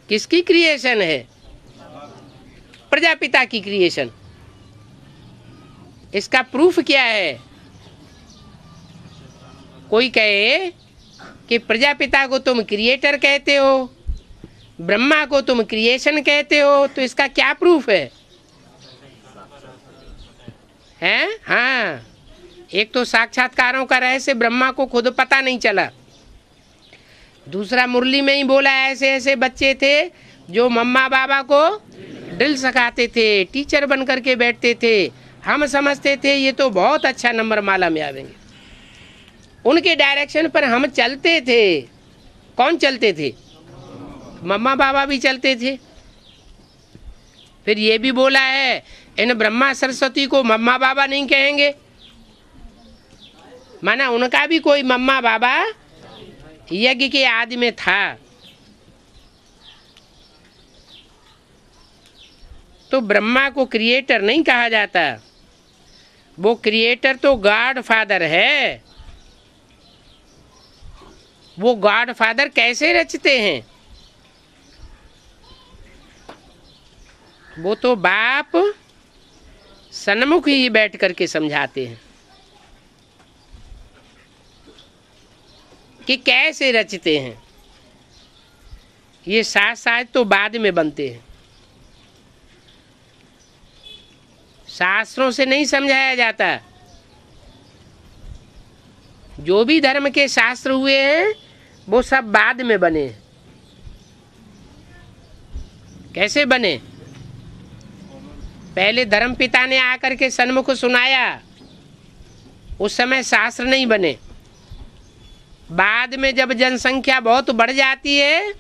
[SPEAKER 1] किसकी क्रिएशन है? प्रजापिता की क्रिएशन। इसका प्रूफ क्या है? कोई कहे कि प्रजापिता को तुम क्रिएटर कहते हो, ब्रह्मा को तुम क्रिएशन कहते हो, तो इसका क्या प्रूफ है? हैं? हाँ, एक तो साक्षात्कारों का रहस्य ब्रह्मा को खुद पता नहीं चला, दूसरा मुरली में ही बोला ऐसे ऐसे बच्चे थे जो मम्मा बाबा को ड्रिल सिखाते थे, टीचर बन करके बैठते थे। हम समझते थे ये तो बहुत अच्छा नंबर माला में आवेंगे, उनके डायरेक्शन पर हम चलते थे। कौन चलते थे? मम्मा बाबा भी चलते थे। फिर ये भी बोला है इन ब्रह्मा सरस्वती को मम्मा बाबा नहीं कहेंगे, माना उनका भी कोई मम्मा बाबा यज्ञ के आदि में था। तो ब्रह्मा को क्रिएटर नहीं कहा जाता, वो क्रिएटर तो गॉड फादर है। वो गॉड फादर कैसे रचते हैं? वो तो बाप सन्मुख ही बैठ करके समझाते हैं कि कैसे रचते हैं। ये साथ साथ तो बाद में बनते हैं, शास्त्रों से नहीं समझाया जाता। जो भी धर्म के शास्त्र हुए हैं वो सब बाद में बने। कैसे बने? पहले धर्म पिता ने आकर के सन्मुख सुनाया, उस समय शास्त्र नहीं बने। बाद में जब जनसंख्या बहुत बढ़ जाती है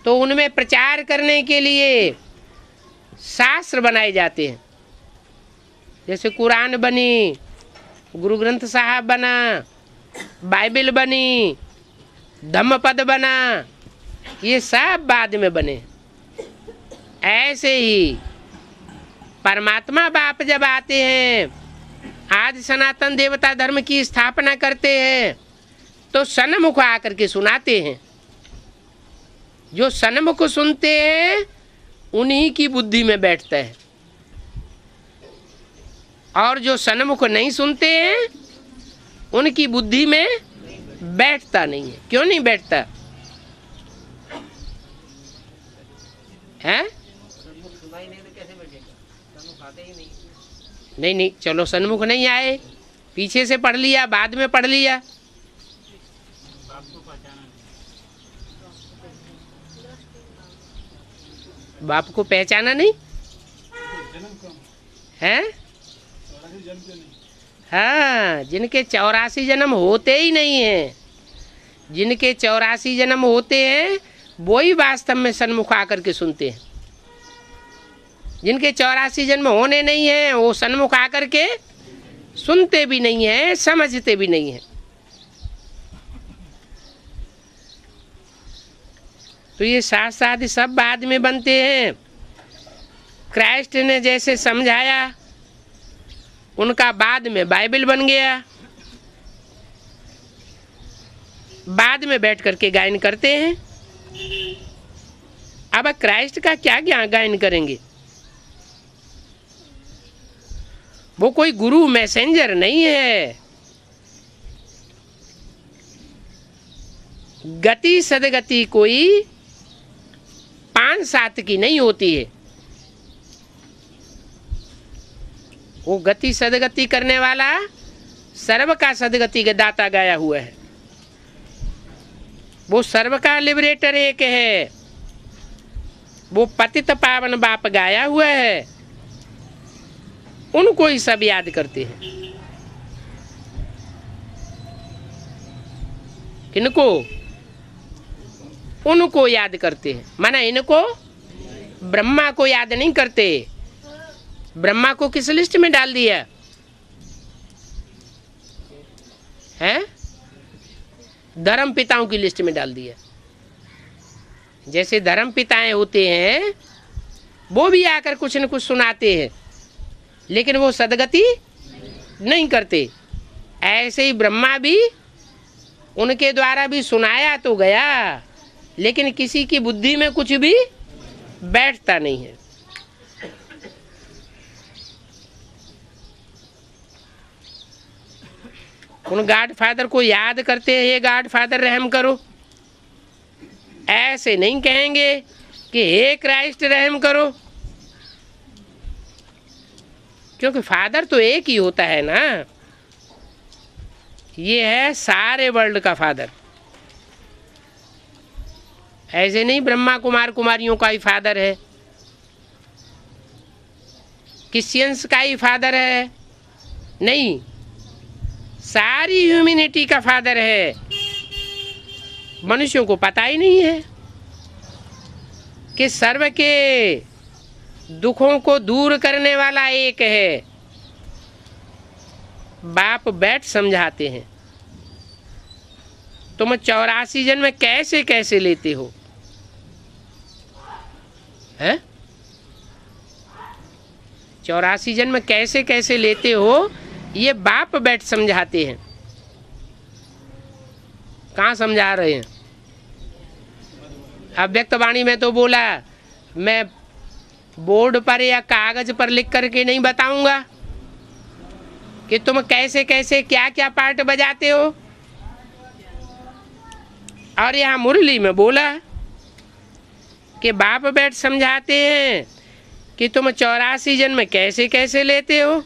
[SPEAKER 1] तो उनमें प्रचार करने के लिए शास्त्र बनाए जाते हैं। जैसे कुरान बनी, गुरु ग्रंथ साहब बना, बाइबल बनी, धम्मपद बना, ये सब बाद में बने। ऐसे ही परमात्मा बाप जब आते हैं, आज सनातन देवता धर्म की स्थापना करते हैं, तो सन्मुख आकर के सुनाते हैं। जो सन्मुख सुनते हैं उन्हीं की बुद्धि में बैठता है, और जो सन्मुख नहीं सुनते हैं उनकी बुद्धि में बैठता नहीं है। क्यों नहीं बैठता है? नहीं, चलो सन्मुख नहीं आए, पीछे से पढ़ लिया, बाद में पढ़ लिया। बाप को पहचाना नहीं है? हाँ, जिनके 84 जन्म होते ही नहीं हैं, जिनके 84 जन्म होते हैं वही वास्तव में सन्मुख आकर के सुनते हैं। जिनके 84 जन्म होने नहीं हैं वो सन्मुख आकर के सुनते भी नहीं हैं, समझते भी नहीं हैं। तो ये शास्त्र आदि सब बाद में बनते हैं। क्राइस्ट ने जैसे समझाया उनका बाद में बाइबल बन गया, बाद में बैठ करके गायन करते हैं। अब क्राइस्ट का क्या गायन करेंगे? वो कोई गुरु मैसेंजर नहीं है। गति सदगति कोई 5-7 की नहीं होती है। वो गति सदगति करने वाला सर्व का सदगति के दाता गाया हुआ है। वो सर्व का लिबरेटर एक है, वो पतित पावन बाप गाया हुआ है। उनको ही सब याद करते हैं। किनको? उनको याद करते हैं, माना इनको ब्रह्मा को याद नहीं करते। ब्रह्मा को किस लिस्ट में डाल दिया है? धर्म पिताओं की लिस्ट में डाल दिया। जैसे धर्म पिताएं होते हैं, वो भी आकर कुछ न कुछ सुनाते हैं, लेकिन वो सदगति नहीं करते। ऐसे ही ब्रह्मा भी, उनके द्वारा भी सुनाया तो गया, लेकिन किसी की बुद्धि में कुछ भी बैठता नहीं है। उन गॉड फादर को याद करते हैं, ये गॉड फादर रहम करो। ऐसे नहीं कहेंगे कि हे क्राइस्ट रहम करो, क्योंकि फादर तो एक ही होता है ना। ये है सारे वर्ल्ड का फादर। ऐसे नहीं ब्रह्मा कुमार कुमारियों का ही फादर है, क्रिश्चियंस का ही फादर है, नहीं, सारी ह्यूमैनिटी का फादर है। मनुष्यों को पता ही नहीं है कि सर्व के दुखों को दूर करने वाला एक है। बाप बैठ समझाते हैं, तुम 84 जन्म कैसे कैसे लेते हो, है? 84 जन्म कैसे कैसे लेते हो, ये बाप बैठ समझाते हैं। कहाँ समझा रहे हैं? अव्यक्त वाणी में तो बोला, मैं बोर्ड पर या कागज पर लिख करके नहीं बताऊंगा कि तुम कैसे कैसे क्या क्या पार्ट बजाते हो। और यहाँ मुरली में बोला कि बाप बैठ समझाते हैं कि तुम 84 जन्म कैसे कैसे लेते हो।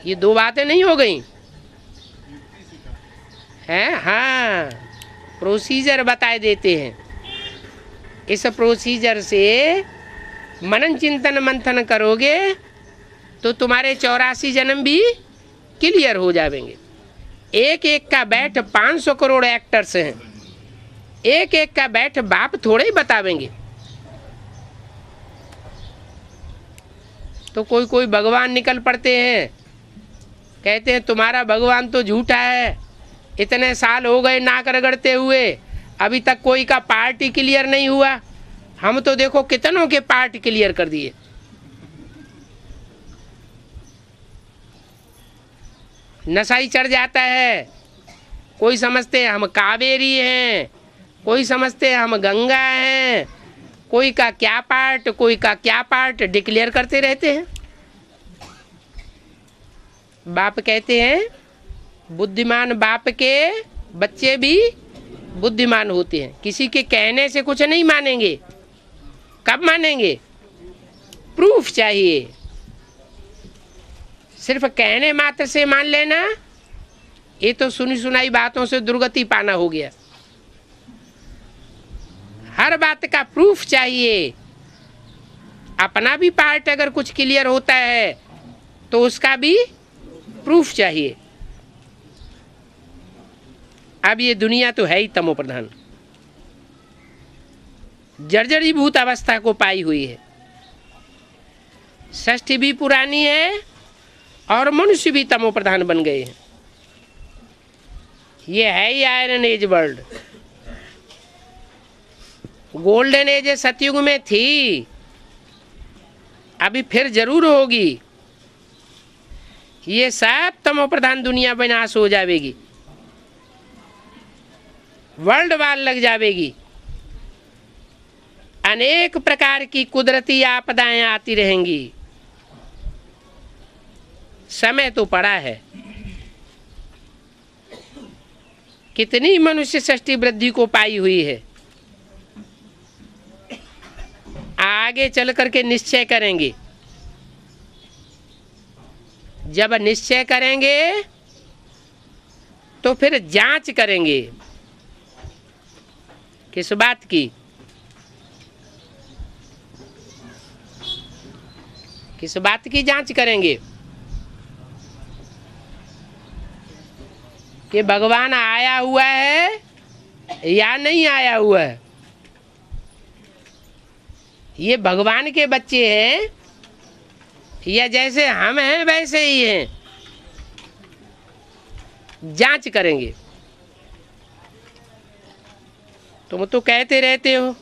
[SPEAKER 1] ये दो बातें नहीं हो गई हैं? हाँ, प्रोसीजर बताए देते हैं। इस प्रोसीजर से मनन चिंतन मंथन करोगे तो तुम्हारे 84 जन्म भी क्लियर हो जाएंगे। एक एक का बैठ 500 करोड़ एक्टर्स हैं, एक एक का बैठ बाप थोड़े ही बतावेंगे। तो कोई कोई भगवान निकल पड़ते हैं, कहते हैं तुम्हारा भगवान तो झूठा है, इतने साल हो गए नाक रगड़ते हुए, अभी तक कोई का पार्ट क्लियर नहीं हुआ। हम तो देखो कितनों के पार्ट क्लियर कर दिए। नशा ही चढ़ जाता है। कोई समझते हैं हम कावेरी हैं, कोई समझते हैं हम गंगा हैं, कोई का क्या पार्ट, कोई का क्या पार्ट डिक्लेयर करते रहते हैं। बाप कहते हैं बुद्धिमान बाप के बच्चे भी बुद्धिमान होते हैं। किसी के कहने से कुछ नहीं मानेंगे। कब मानेंगे? प्रूफ चाहिए। सिर्फ कहने मात्र से मान लेना, ये तो सुनी सुनाई बातों से दुर्गति पाना हो गया। हर बात का प्रूफ चाहिए। अपना भी पार्ट अगर कुछ क्लियर होता है तो उसका भी प्रूफ चाहिए। अब ये दुनिया तो है ही तमो प्रधान, जर्जरीभूत अवस्था को पाई हुई है। षष्ठी भी पुरानी है और मनुष्य भी तमो प्रधान बन गए हैं। ये है ही iron age world. Golden age सतयुग में थी, अभी फिर जरूर होगी। ये सब तमो प्रधान दुनिया विनाश हो जाएगी, वर्ल्ड वार लग जाएगी। अनेक प्रकार की कुदरती आपदाएं आती रहेंगी। समय तो पड़ा है। कितनी मनुष्य षष्ठी वृद्धि को पाई हुई है। आगे चल करके निश्चय करेंगे। जब निश्चय करेंगे तो फिर जांच करेंगे। किस बात की? किस बात की जांच करेंगे? कि भगवान आया हुआ है या नहीं आया हुआ है। ये भगवान के बच्चे हैं या जैसे हम हैं वैसे ही हैं, जांच करेंगे। तुम तो कहते रहते हो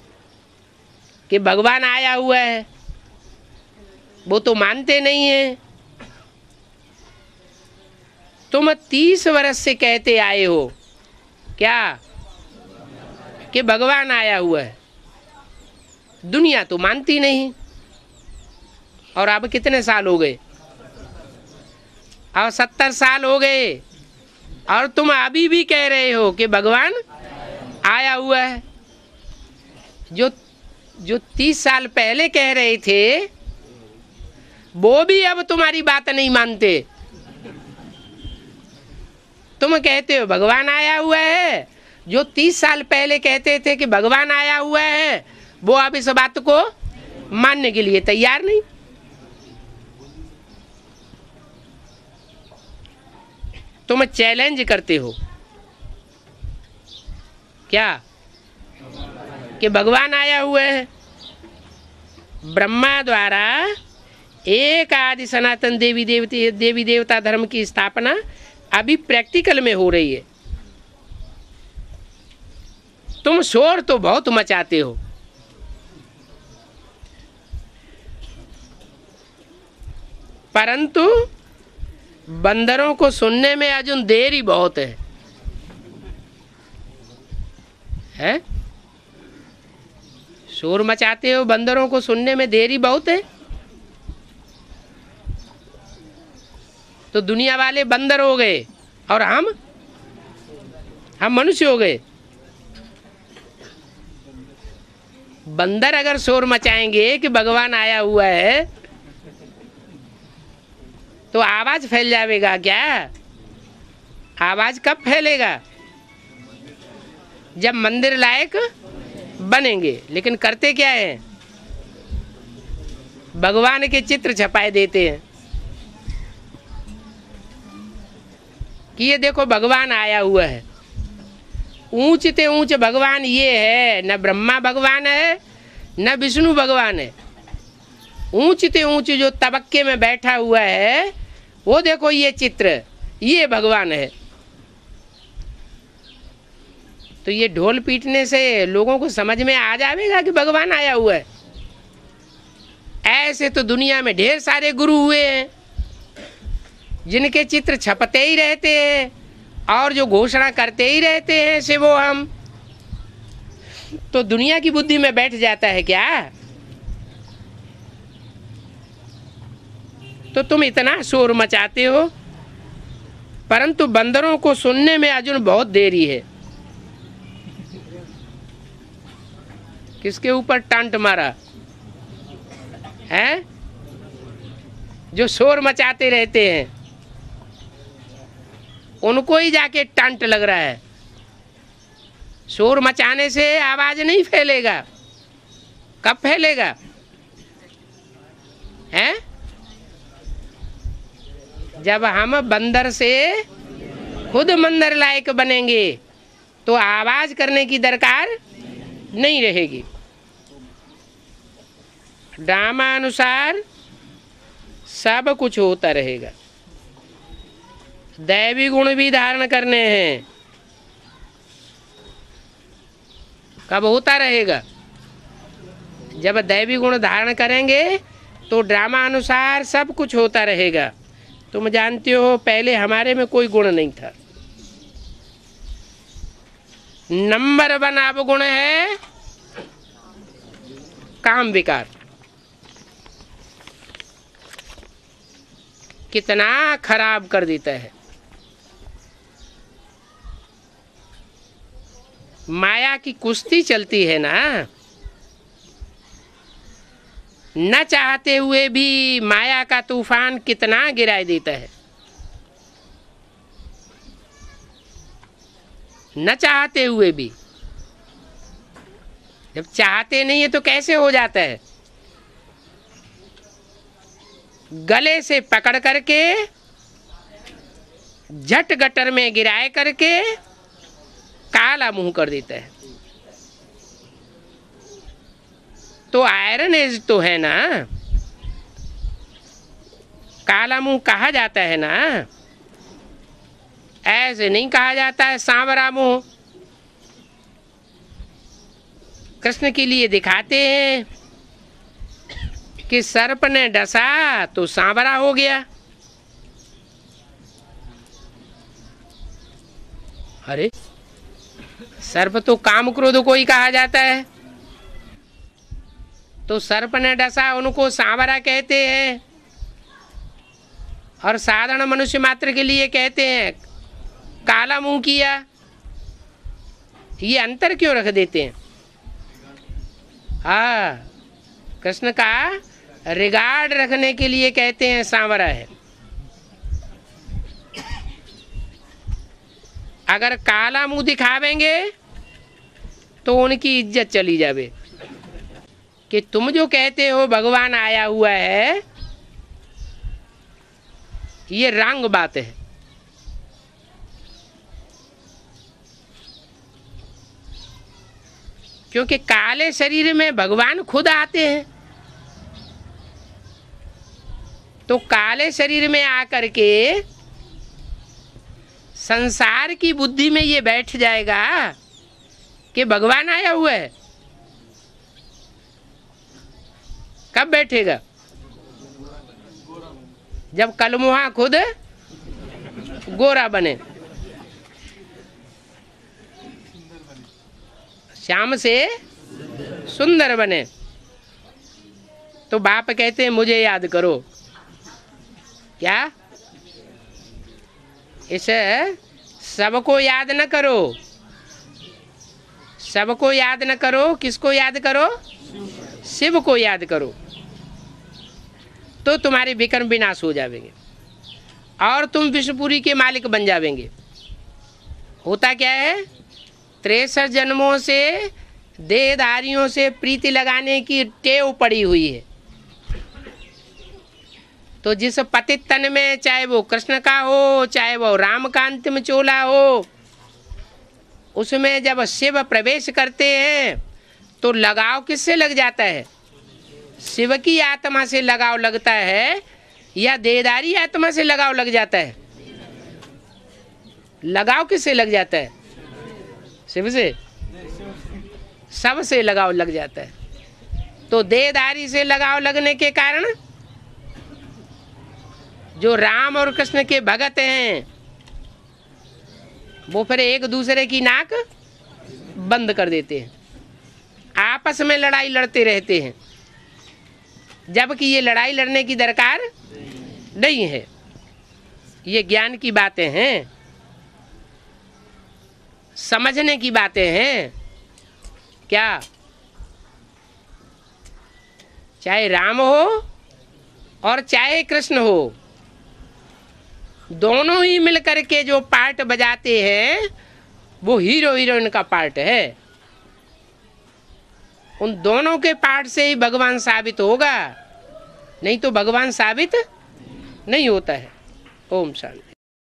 [SPEAKER 1] कि भगवान आया हुआ है, वो तो मानते नहीं है। तुम 30 वर्ष से कहते आए हो क्या कि भगवान आया हुआ है, दुनिया तो मानती नहीं। और अब कितने साल हो गए? अब 70 साल हो गए और तुम अभी भी कह रहे हो कि भगवान आया हुआ है। जो 30 साल पहले कह रहे थे वो भी अब तुम्हारी बात नहीं मानते। तुम कहते हो भगवान आया हुआ है, जो 30 साल पहले कहते थे कि भगवान आया हुआ है वो अब इस बात को मानने के लिए तैयार नहीं। तुम चैलेंज करते हो क्या कि भगवान आया हुआ है। ब्रह्मा द्वारा एक आदि सनातन देवी देवता धर्म की स्थापना अभी प्रैक्टिकल में हो रही है। तुम शोर तो बहुत मचाते हो, परंतु बंदरों को सुनने में अजून देरी बहुत है? शोर मचाते हो, बंदरों को सुनने में देरी बहुत है। तो दुनिया वाले बंदर हो गए और हम मनुष्य हो गए। बंदर अगर शोर मचाएंगे कि भगवान आया हुआ है तो आवाज फैल जाएगा क्या? आवाज कब फैलेगा? जब मंदिर लायक बनेंगे। लेकिन करते क्या है? भगवान के चित्र छपाए देते हैं कि ये देखो भगवान आया हुआ है। ऊंच ते ऊंच भगवान ये है, न ब्रह्मा भगवान है न विष्णु भगवान है। ऊंच ते ऊंच जो तबक्के में बैठा हुआ है वो देखो ये चित्र, ये भगवान है। तो ये ढोल पीटने से लोगों को समझ में आ जाएगा कि भगवान आया हुआ है। ऐसे तो दुनिया में ढेर सारे गुरु हुए हैं जिनके चित्र छपते ही रहते हैं और जो घोषणा करते ही रहते हैं से वो हम। तो दुनिया की बुद्धि में बैठ जाता है क्या? तो तुम इतना शोर मचाते हो, परंतु बंदरों को सुनने में अजून बहुत देरी है। किसके ऊपर टांट मारा है? जो शोर मचाते रहते हैं उनको ही जाके टांट लग रहा है। शोर मचाने से आवाज नहीं फैलेगा। कब फैलेगा? हैं? जब हम बंदर से खुद मंदिर लायक बनेंगे तो आवाज करने की दरकार नहीं रहेगी। ड्रामा अनुसार सब कुछ होता रहेगा। दैवी गुण भी धारण करने हैं। कब होता रहेगा? जब दैवी गुण धारण करेंगे तो ड्रामा अनुसार सब कुछ होता रहेगा। तुम जानते हो पहले हमारे में कोई गुण नहीं था। नंबर 1 अब गुण है काम विकार। कितना खराब कर देता है। माया की कुश्ती चलती है ना, न चाहते हुए भी माया का तूफान कितना गिरा देता है। न चाहते हुए भी। जब चाहते नहीं है तो कैसे हो जाता है? गले से पकड़ करके झट गटर में गिराए करके काला मुंह कर देता है। तो आयरन एज तो है ना, काला मुंह कहा जाता है ना, ऐसे नहीं कहा जाता है सांवरा मुंह। कृष्ण के लिए दिखाते हैं कि सर्प ने डसा तो सांवरा हो गया। अरे सर्प तो काम क्रोध को ही कहा जाता है, तो सर्प ने डसा उनको सांवरा कहते हैं, और साधारण मनुष्य मात्र के लिए कहते हैं काला मुंह किया। ये अंतर क्यों रख देते हैं? हाँ, कृष्ण का रिगार्ड रखने के लिए कहते हैं सांवरा है। अगर काला मुंह दिखावेंगे तो उनकी इज्जत चली जावे कि तुम जो कहते हो भगवान आया हुआ है, ये रंग बात है। क्योंकि काले शरीर में भगवान खुद आते हैं, तो काले शरीर में आकर के संसार की बुद्धि में ये बैठ जाएगा कि भगवान आया हुआ है। कब बैठेगा? जब कलमुहा खुद गोरा बने, श्याम से सुंदर बने। तो बाप कहते हैं मुझे याद करो। क्या? इसे सबको याद न करो, सबको याद न करो। किसको याद करो? शिव को याद करो, तो तुम्हारे विकर्म विनाश हो जाएंगे और तुम विष्णुपुरी के मालिक बन जाएंगे। होता क्या है, 63 जन्मों से देहधारियों से प्रीति लगाने की टेव पड़ी हुई है। तो जिस पतित तन में, चाहे वो कृष्ण का हो चाहे वो राम का अंतिम चोला हो, उसमें जब शिव प्रवेश करते हैं तो लगाव किससे लग जाता है? शिव की आत्मा से लगाव लगता है या देहधारी आत्मा से लगाव लग जाता है? लगाव किससे लग जाता है? शिव से, सबसे लगाव लग जाता है। तो देहधारी से लगाव लगने के कारण जो राम और कृष्ण के भगत हैं वो फिर एक दूसरे की नाक बंद कर देते हैं, आपस में लड़ाई लड़ते रहते हैं, जबकि ये लड़ाई लड़ने की दरकार नहीं है। ये ज्ञान की बातें हैं, समझने की बातें हैं। क्या? चाहे राम हो और चाहे कृष्ण हो, दोनों ही मिलकर के जो पार्ट बजाते हैं वो हीरो हीरोइन का पार्ट है। उन दोनों के पार्ट से ही भगवान साबित होगा, नहीं तो भगवान साबित नहीं होता है। ओम शांति।